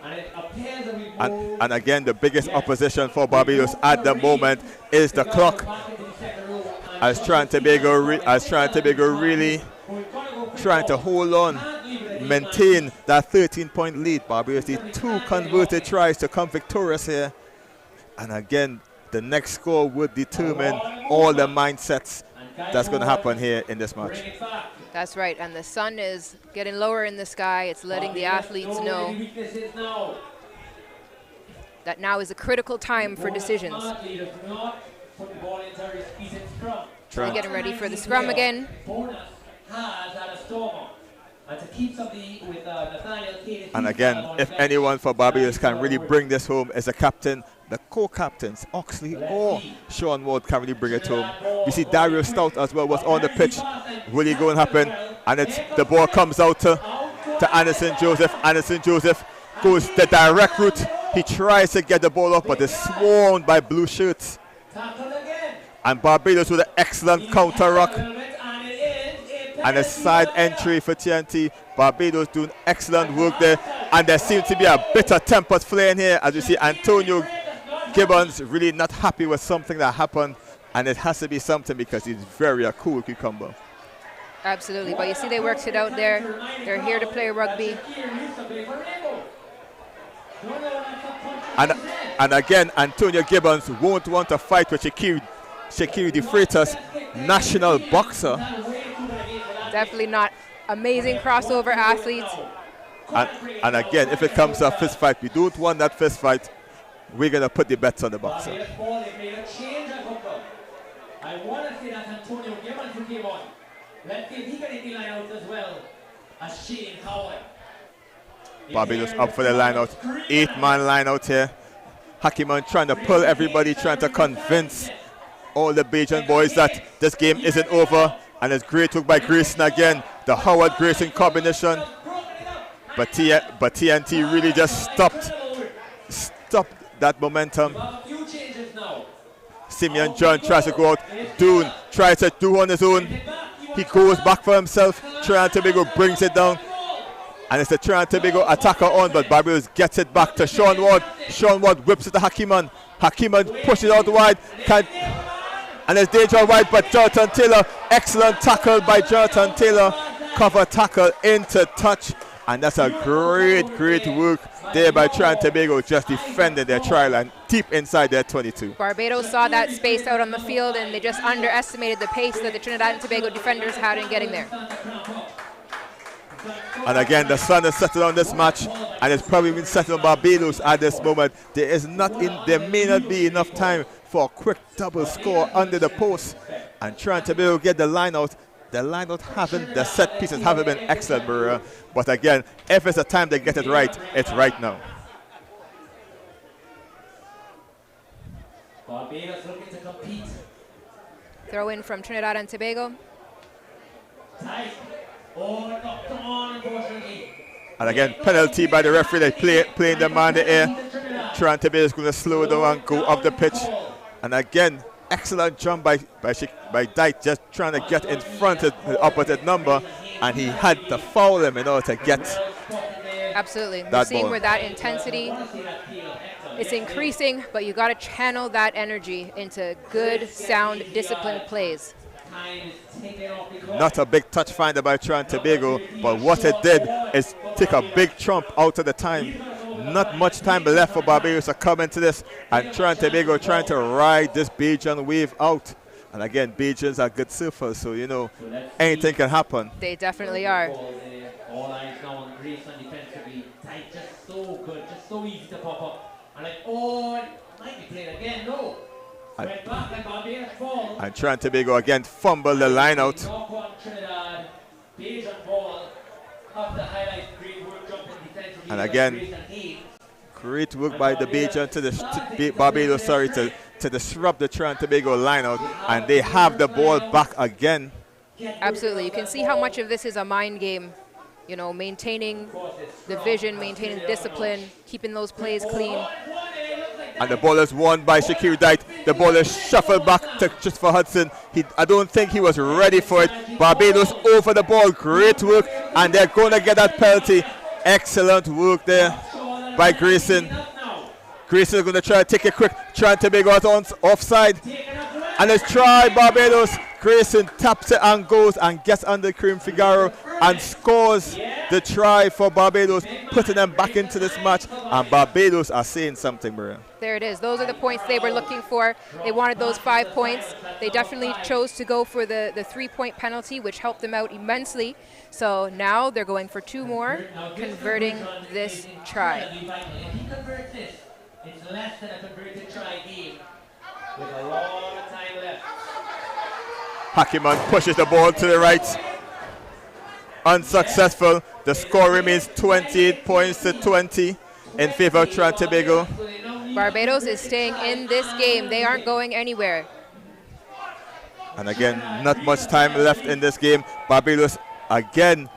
And again, the biggest opposition for Barbados at the moment is the clock. As Trinidad and Tobago really trying to hold on, maintain that 13-point lead. Barbados need 2 converted tries to come victorious here. And again, the next score would determine all the mindsets that's going to happen here in this match. That's right, and the sun is getting lower in the sky. It's letting the athletes know that now is a critical time for decisions. They're getting ready for the scrum again. And again, if anyone for Barbados can really bring this home, is the captain. The co-captains, Oxley or Sean Ward, can really bring it home. We see Dario Stout as well was on the pitch. Really going to happen. And the ball comes out to Anderson Joseph. Anderson Joseph goes the direct route. He tries to get the ball up, but is swarmed by blue shirts. And Barbados with an excellent counter-rock. And a side entry for TNT. Barbados doing excellent work there. And there seems to be a bit of tempers flaring here, as you see Antonio Gibbons really not happy with something that happened, and it has to be something because he's very a cool cucumber. Absolutely, but you see they worked it out there. They're here to play rugby. And again, Antonio Gibbons won't want to fight with Shaqiri De Freitas, national boxer. Definitely not. Amazing crossover athletes. And again, if it comes to a fist fight, we don't want that fist fight. We're going to put the bets on the boxer. I want to see that Antonio Gibbons who came on. Let's see if he can hit the line out as well as Shane Howard. Barbados up for the line out. 8-man line out here. Hakiman trying to pull everybody, trying to convince all the Bajan boys that this game isn't over. And it's great work by Grayson again. The Howard-Grayson combination. But TNT really just stopped that momentum. Simeon John tries to go out. Doon tries to do on his own. He goes back for himself. Trinidad and Tobago brings it down. And it's the Trinidad and Tobago attacker on, but Barbados gets it back to Sean Ward. Sean Ward whips it to Hakiman. Hakiman pushes out wide. And it's danger wide, but Jonathan Taylor, excellent tackle by Jonathan Taylor. Cover tackle into touch. And that's a great work there by Trinidad and Tobago, just defending their try line deep inside their 22. Barbados saw that space out on the field, and they just underestimated the pace that the Trinidad and Tobago defenders had in getting there. And again, the sun is settled on this match, and it's probably been settled on Barbados at this moment. There may not be enough time for a quick double score under the post, and Trinidad and Tobago get the line out. The line out the set pieces haven't been excellent, Maria. But again, if it's a time to get it right, it's right now. Barbados looking to compete. Throw in from Trinidad and Tobago. Tight. Oh, no, come on, unfortunately. And again, penalty by the referee. They playing the man in the air. Trinidad and Tobago is going to slow down and go up the pitch. And again, excellent jump by Dyke, just trying to get in front of the opposite number, and he had to foul him in order to get Absolutely. that We're seeing ball. where that intensity is increasing, but you got to channel that energy into good, sound, disciplined plays. Not a big touch finder by Trinidad and Tobago, but what it did is take a big chunk out of the time. Not much time left for Barbados to come into this, and Trinidad and Tobago trying to ride this Bajan wave out. And again, Bajans are good surfers, so you know anything can happen. They definitely are. All eyes now on Grace on defense to be tight, just so good, just so easy to pop up. And like, oh, it might be played again, no. Right back and Barbados ball. And Trinidad and Tobago again fumble the line out. Knock on Trinidad, Bajan ball. Off the highlights, great work jumping defense. And again, great work by the Bajan to Barbados, to disrupt the Trinidad and Tobago line out, and they have the ball back again. Absolutely. You can see how much of this is a mind game. You know, maintaining the vision, maintaining discipline, keeping those plays clean. And the ball is won by Shakir Dyke. The ball is shuffled back to Christopher Hudson. I don't think he was ready for it. Barbados over the ball. Great work. And they're going to get that penalty. Excellent work there by Grayson. Grayson is going to try to take it quick. Trying to be got on offside. And it's try Barbados. Grayson taps it and goes and gets under Kareem Figaro and scores the try for Barbados, putting them back into this match. And Barbados are saying something, Maria. There it is. Those are the points they were looking for. They wanted those 5 points. They definitely chose to go for the 3-point penalty, which helped them out immensely. So now they're going for 2 more, converting this try. If he converts this, it's less than a converted try game with a lot of time left. Hakiman pushes the ball to the right. Unsuccessful. The score remains 28 points to 20 in favor of Trinidad and Tobago. Barbados is staying in this game. They aren't going anywhere. And again, not much time left in this game. Barbados, again,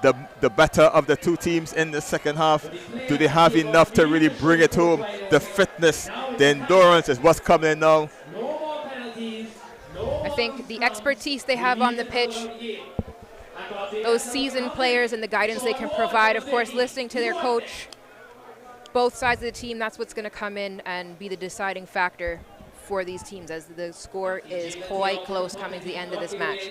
the better of the 2 teams in the second half. Do they have enough to really bring it home? The fitness, the endurance is what's coming in now. I think the expertise they have on the pitch, those seasoned players and the guidance they can provide, of course, listening to their coach, both sides of the team, that's what's going to come in and be the deciding factor for these teams, as the score is quite close coming to the end of this match.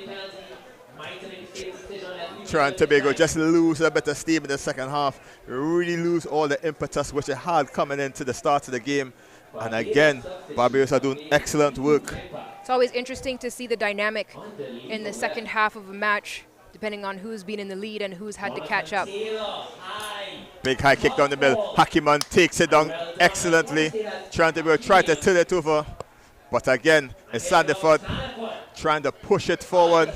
Trinidad and Tobago just lose a bit of steam in the second half, really lose all the impetus which it had coming into the start of the game. And again, Barbados are doing excellent work. It's always interesting to see the dynamic in the second half of a match, depending on who's been in the lead and who's had to catch up. Big high kick down the middle. Hakiman takes it down excellently. Trinidad and Tobago try to turn it over. But again, it's Sandiford trying to push it forward.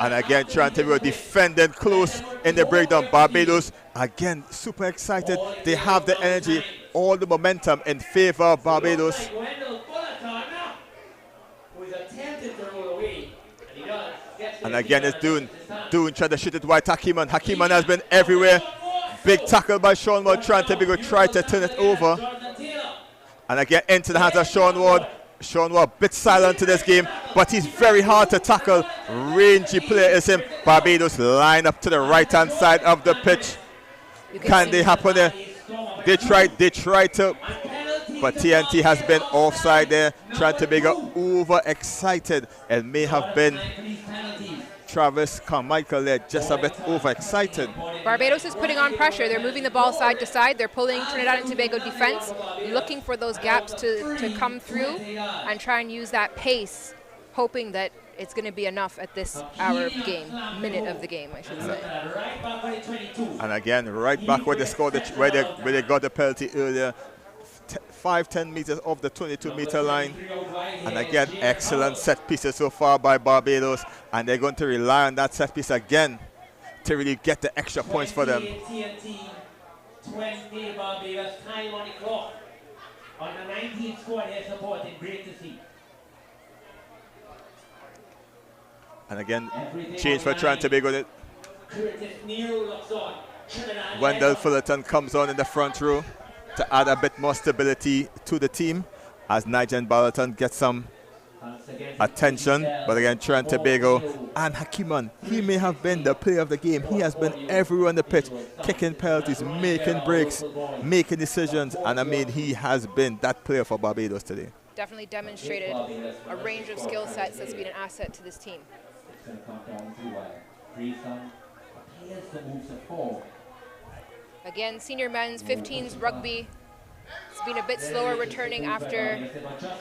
And again, Trinidad and Tobago defended close in the breakdown. Barbados, again, super excited. They have the energy, all the momentum in favor of Barbados. And again, it's Doon trying to shoot it wide. Hakiman has been everywhere. Big tackle by Sean Ward. Trinidad and Tobago tried to turn it over. And again, into the hands of Sean Ward. Sean Ward, bit silent to this game, but he's very hard to tackle. Rangy player is him. Barbados line up to the right-hand side of the pitch. Can they happen there? They tried to, but TNT has been offside there. Trinidad and Tobago overexcited. It may have been Travis Carmichael there, just a bit overexcited. Barbados is putting on pressure. They're moving the ball side to side. They're pulling Trinidad and Tobago defense, looking for those gaps to come through and try and use that pace, hoping that it's going to be enough at this hour of the game, minute of the game, I should say. And again, right back where they scored, where they got the penalty earlier. 5-10 meters off the 22-meter line. And again, excellent set pieces so far by Barbados. And they're going to rely on that set piece again to really get the extra points for them. 20 Barbados, time on the clock. On the 19th squad here supporting, great to see. And again, change for Trinidad and Tobago. Wendell Fullerton comes on in the front row to add a bit more stability to the team as Nigel Barberton gets some attention. But again, Trinidad and Tobago and Hakiman, he may have been the player of the game. He has been everywhere on the pitch, kicking penalties, making breaks, making decisions, and I mean, he has been that player for Barbados today. Definitely demonstrated a range of skill sets that's been an asset to this team. Again, senior men's 15's rugby. It's been a bit slower returning after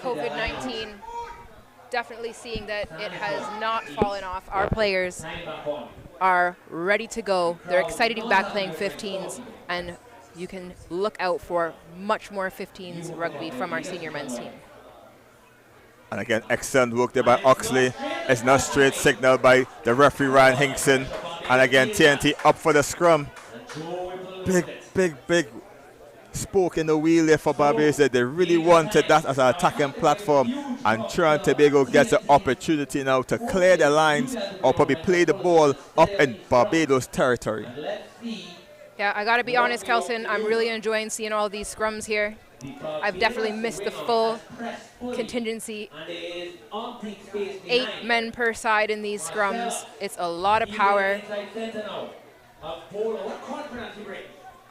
COVID-19. Definitely seeing that it has not fallen off. Our players are ready to go. They're excited to be back playing 15's, and you can look out for much more 15's rugby from our senior men's team. And again, excellent work there by Oxley. It's now straight signal by the referee Ryan Hinkson. And again, TNT up for the scrum. Big spoke in the wheel there for Barbados. They really wanted that as an attacking platform. And Trinidad and Tobago gets the opportunity now to clear the lines or probably play the ball up in Barbados territory. Yeah, I got to be honest, Kelson, I'm really enjoying seeing all these scrums here. I've definitely missed the full contingency. 8 men per side in these scrums. It's a lot of power.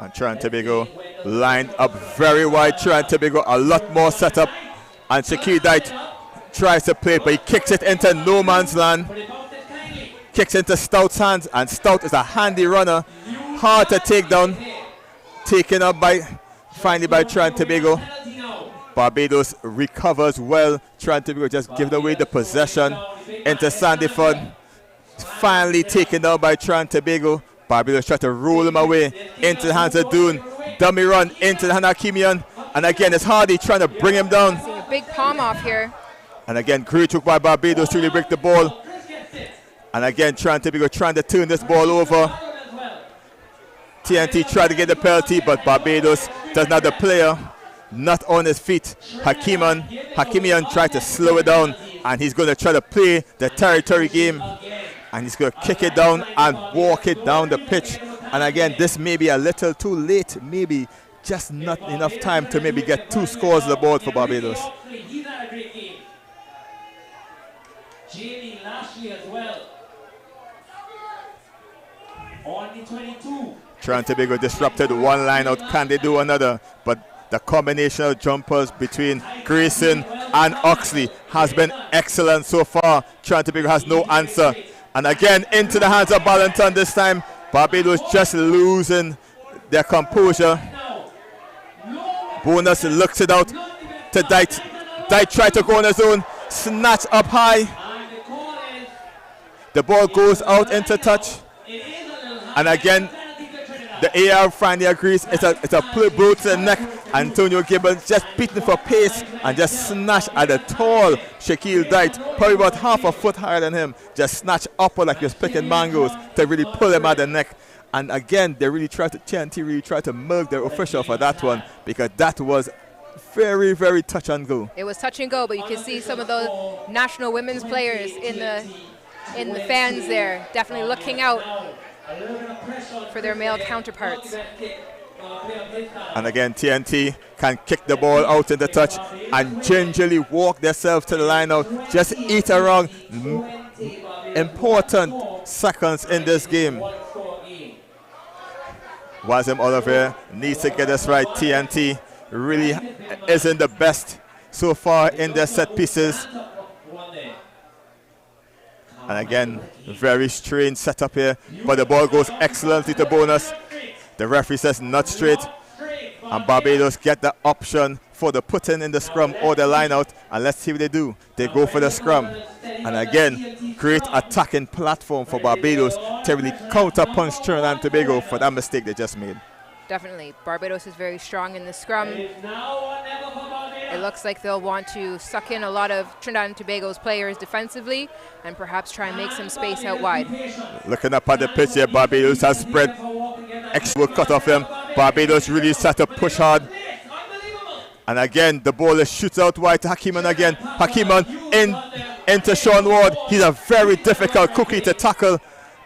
And Trinidad and Tobago lined up very wide. Trinidad and Tobago a lot more setup. And Shaquille Dyke tries to play it, but he kicks it into no man's land. Kicks into Stout's hands, and Stout is a handy runner. Hard to take down. Taken up finally by Trinidad and Tobago. Barbados recovers well. Trinidad and Tobago just giving away the possession into Sandyford. Finally taken down by Trinidad and Tobago. Barbados try to roll him away into the hands of Doon. Dummy run into the hand of Kimian. And again, it's Hardy trying to bring him down. Seeing a big palm off here. And again, great hook by Barbados to really break the ball. And again, Trinidad and Tobago trying to turn this ball over. TNT tried to get the penalty, but Barbados does not have the player not on his feet. Hakimian tried to slow it down, and he's going to try to play the territory game. And he's going to kick it down and walk it down the pitch. And again, this may be a little too late, maybe just not enough time to maybe get 2 scores on the board for Barbados. He's had a great game. Jamie Lashley as well. On the 22. Trinidad and Tobago disrupted one line out. Can they do another? But the combination of jumpers between Grayson and Oxley has been excellent so far. Trinidad and Tobago has no answer. And again, into the hands of Ballantyne this time. Barbados just losing their composure. Bonus looks it out to Dyke. Dyke tried to go on his own. Snatch up high. The ball goes out into touch. And again, the AR finally agrees. It's a blow to the neck. Antonio Gibbons just beaten for pace and just snatched at the tall Shaquille Dyke, probably about half a foot higher than him. Just snatched upward like he was picking mangoes to really pull him at the neck. And again, they really tried to, TNT really tried to milk their official for that one, because that was very, very touch and go. It was touch and go, but you can see some of those national women's players in the fans there, definitely looking out for their male counterparts. And again, TNT can kick the ball out in the touch and gingerly walk themselves to the line out. Just eat around important seconds in this game. Wazim Oliver needs to get this right. TNT really isn't the best so far in their set pieces. And again, very strange setup here, but the ball goes excellently to bonus. The referee says not straight, and Barbados get the option for the put-in the scrum or the line out, and let's see what they do. They go for the scrum, and again, great attacking platform for Barbados to really counter-punch Trinidad and Tobago for that mistake they just made. Definitely, Barbados is very strong in the scrum. It looks like they'll want to suck in a lot of Trinidad and Tobago's players defensively and perhaps try and make some space out wide. Looking up at the pitch here, Barbados has spread. Extra cut off him. Barbados really start to push hard. And again, the ball is shoots out wide to Hakiman again. Hakiman into Sean Ward. He's a very difficult cookie to tackle.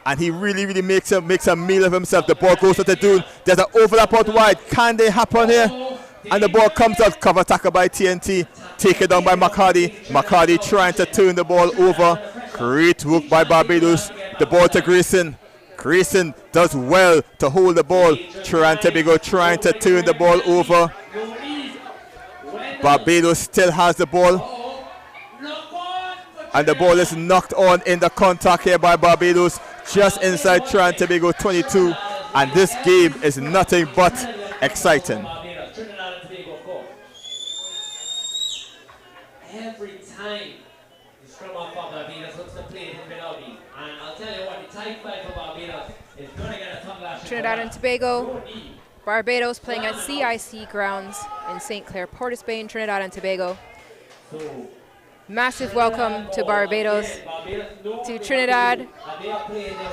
And he really makes a meal of himself. The ball goes to the Dune. There's an overlap out wide. Can they happen here? And the ball comes out. Cover tackle by TNT. Taken down by McCarty. McCarty trying to turn the ball over. Great work by Barbados. The ball to Grayson. Grayson does well to hold the ball. Trinidad and Tobago trying to turn the ball over. Barbados still has the ball. And the ball is knocked on in the contact here by Barbados. Just inside Trinidad and Tobago 22. And this game is nothing but exciting. Every time the scrum off for Barbados looks to play it in penalty. And I'll tell you what, the tight fight for Barbados is going to get a tongue lash. Trinidad and Tobago. Barbados playing at CIC grounds in St. Clair, Port of Spain, Trinidad and Tobago. Massive welcome to Barbados, to Trinidad.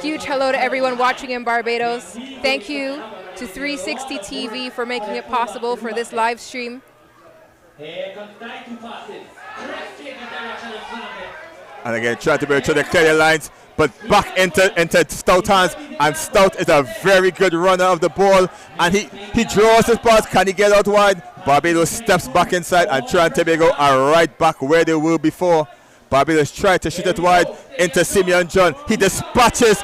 Huge hello to everyone watching in Barbados. Thank you to 360 TV for making it possible for this live stream. And again, trying to be to the clear lines, but back into Stout's hands, and Stout is a very good runner of the ball, and he draws his pass. Can he get out wide? Barbados steps back inside, and Trinidad and Tobago are right back where they were before. Barbados tried to shoot it wide into Simeon John. He dispatches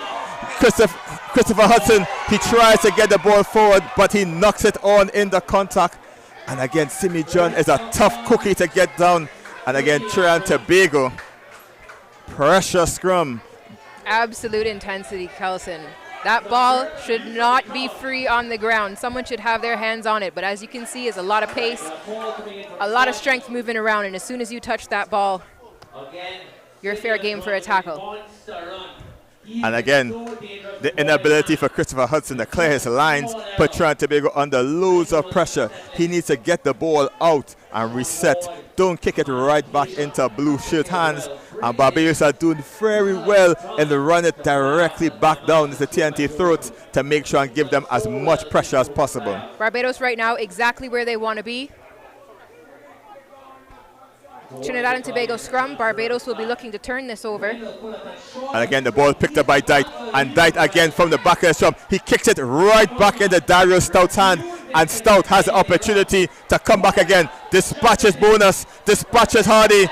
Christopher Hudson. He tries to get the ball forward, but he knocks it on in the contact. And again, Simeon John is a tough cookie to get down. And again, Trinidad and Tobago. Pressure scrum. Absolute intensity, Kelson. That ball should not be free on the ground. Someone should have their hands on it. But as you can see, is a lot of pace, a lot of strength moving around. And as soon as you touch that ball, you're fair game for a tackle. And again, the inability for Christopher Hudson to clear his lines put Trinidad and Tobago under loads of pressure. He needs to get the ball out and reset. Don't kick it right back into blue shirt hands. And Barbados are doing very well in the run it directly back down into TNT throats to make sure and give them as much pressure as possible. Barbados right now exactly where they want to be. Trinidad and Tobago scrum. Barbados will be looking to turn this over. And again, the ball picked up by Dite. And Dite again from the back of the scrum. He kicks it right back into Dario Stout's hand. And Stout has the opportunity to come back again. Dispatches Bonus. Dispatches Hardy.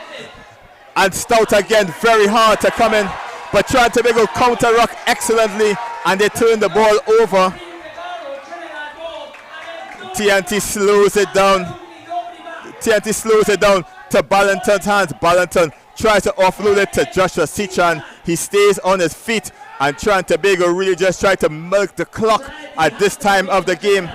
And Stout again very hard to come in. But Trinidad and Tobago counter-ruck excellently. And they turn the ball over. TNT slows it down. TNT slows it down to Ballanton's hands. Ballanton tries to offload it to Joshua Sichan. He stays on his feet, and Trinidad and Tobago really just try to milk the clock at this time of the game.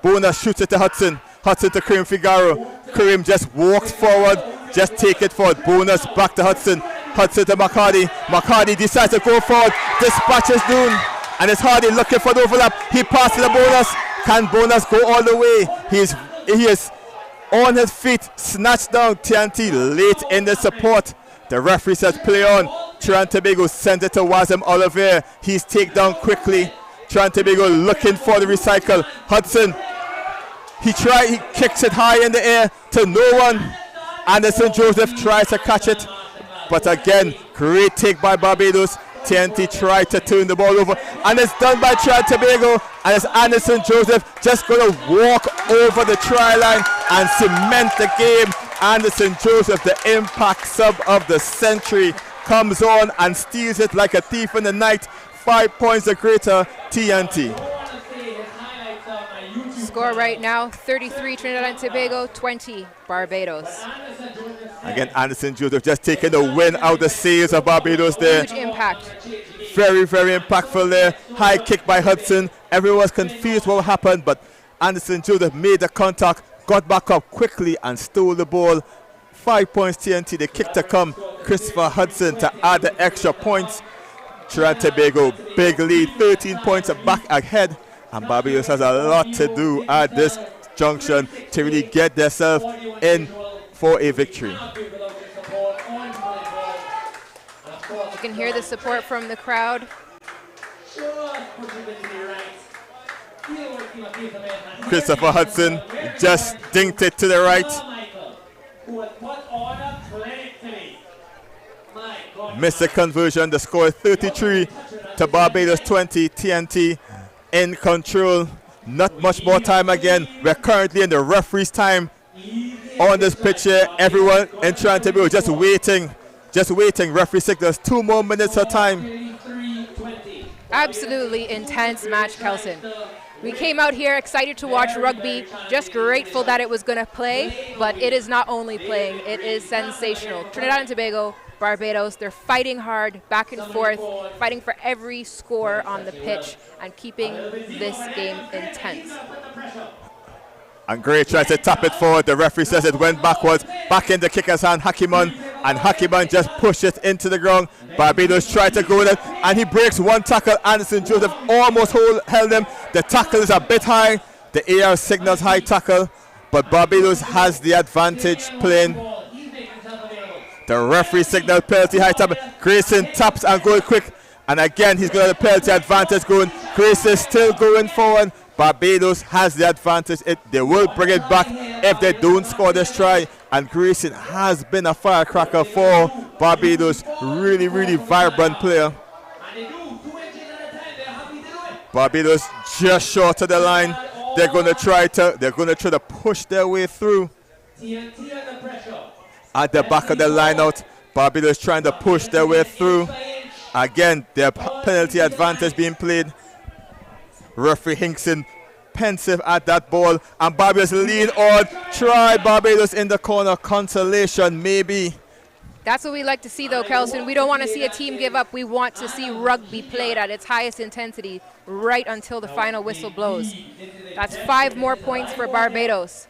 Bona shoots it to Hudson. Hudson to Kareem Figaro. Kareem just walks forward, just take it forward. Bonus back to Hudson. Hudson to McCarty. McCarty decides to go forward, dispatches Dune, and it's Hardy looking for the overlap. He passes the Bonus. Can Bonus go all the way? He is on his feet, snatched down TNT late in the support. The referee says play on. Trinidad and Tobago sends it to Wazim Oliver. He's taken down quickly. Trinidad and Tobago looking for the recycle. Hudson, he kicks it high in the air to no one. Anderson Joseph tries to catch it, but again, great take by Barbados. TNT tried to turn the ball over, and it's done by Trinidad and Tobago, and it's Anderson Joseph just going to walk over the try line and cement the game. Anderson Joseph, the impact sub of the century, comes on and steals it like a thief in the night. 5 points or greater, TNT. Score right now, 33 Trinidad and Tobago, 20 Barbados. Again, Anderson Joseph just taking the win out the sails of Barbados there. Huge impact. Very, very impactful there. High kick by Hudson. Everyone was confused what happened, but Anderson Joseph made the contact, got back up quickly and stole the ball. 5 points TNT, the kick to come. Christopher Hudson to add the extra points. Trinidad and Tobago, big lead, 13 points back ahead. And Barbados has a lot to do at this junction to really get themselves in for a victory. You can hear the support from the crowd. Christopher Hudson just dinked it to the right. Missed the conversion. The score is 33 to Barbados 20. TNT in control. Not much more time again. We're currently in the referee's time on this pitch here. Everyone in Trinidad and Tobago just waiting. Just waiting. Referee signals 2 more minutes of time. Absolutely intense match, Kelson. We came out here excited to watch rugby, just grateful that it was going to play, but it is not only playing, it is sensational. Trinidad and Tobago, Barbados, they're fighting hard, back and forth, fighting for every score on the pitch and keeping this game intense. And Gray tries to tap it forward. The referee says it went backwards. Back in the kicker's hand, Hakiman. And Hakiman just pushed it into the ground. Barbados tried to go with it. And he breaks one tackle. Anderson Joseph almost held him. The tackle is a bit high. The AR signals high tackle. But Barbados has the advantage playing. The referee signals penalty high tap. Grayson taps and goes quick. And again, he's got the penalty advantage going. Grayson still going forward. Barbados has the advantage. They will bring it back if they don't score this try. And Grayson has been a firecracker for Barbados. Really, really vibrant player. Barbados just short of the line. They're going to try to push their way through. At the back of the line out, Barbados trying to push their way through. Again, their penalty advantage being played. Referee Hinkson pensive at that ball, and Barbados lean on. Try Barbados in the corner. Consolation, maybe. That's what we like to see, though, Kelson. We don't want to see a team give up. We want to see rugby played at its highest intensity right until the final whistle blows. That's 5 more points for Barbados.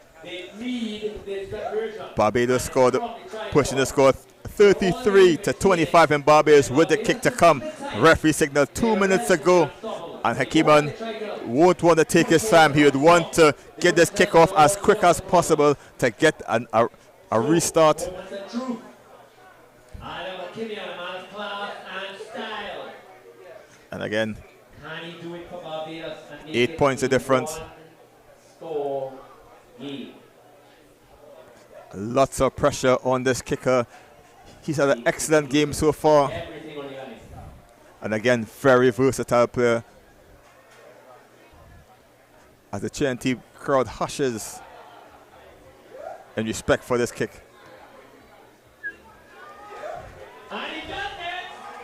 Barbados scored, pushing the score 33 to 25 in Barbados with the kick to come. Referee signaled 2 minutes ago, and Hakiman won't want to take his time. He would want to get this kick off as quick as possible to get a restart. And again, 8 points of difference. Lots of pressure on this kicker. He's had an excellent game so far. And again, very versatile player. As the TNT crowd hushes in respect for this kick.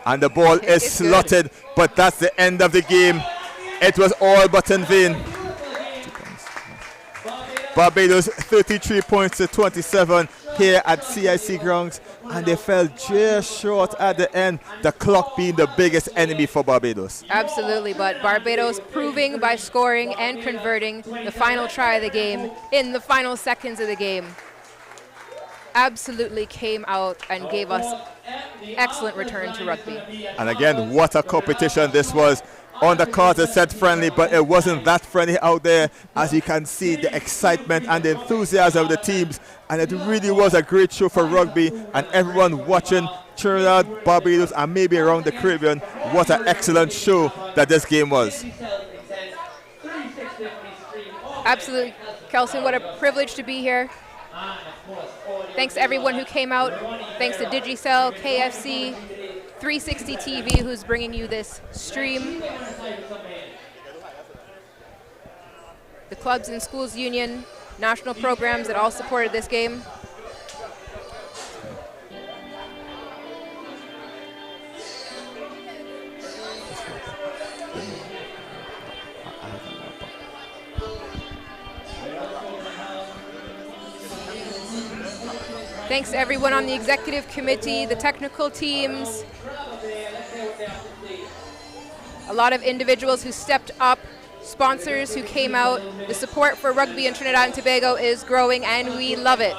And the ball is slotted, but that's the end of the game. It was all but in vain. Barbados 33 points to 27 here at CIC grounds, and they fell just short at the end, the clock being the biggest enemy for Barbados. Absolutely, but Barbados proving by scoring and converting the final try of the game in the final seconds of the game absolutely came out and gave us excellent return to rugby. And again, what a competition this was. On the cards it said friendly, but it wasn't that friendly out there. As you can see, the excitement and the enthusiasm of the teams, and it really was a great show for rugby, and everyone watching Trinidad, Barbados, and maybe around the Caribbean. What an excellent show that this game was. Absolutely, Kelson, what a privilege to be here. Thanks to everyone who came out. Thanks to Digicel, KFC, 360 TV, who's bringing you this stream. The Clubs and Schools Union, national programs that all supported this game. Thanks to everyone on the executive committee, the technical teams, a lot of individuals who stepped up, sponsors who came out. The support for rugby in Trinidad and Tobago is growing, and we love it.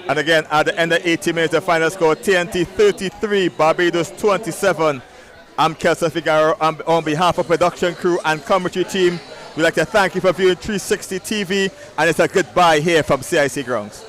And again, at the end of 80 minutes, the final score, TNT 33, Barbados 27. I'm Kelson Figueroa. On behalf of production crew and commentary team, we'd like to thank you for viewing 360 TV, and it's a goodbye here from CIC Grounds.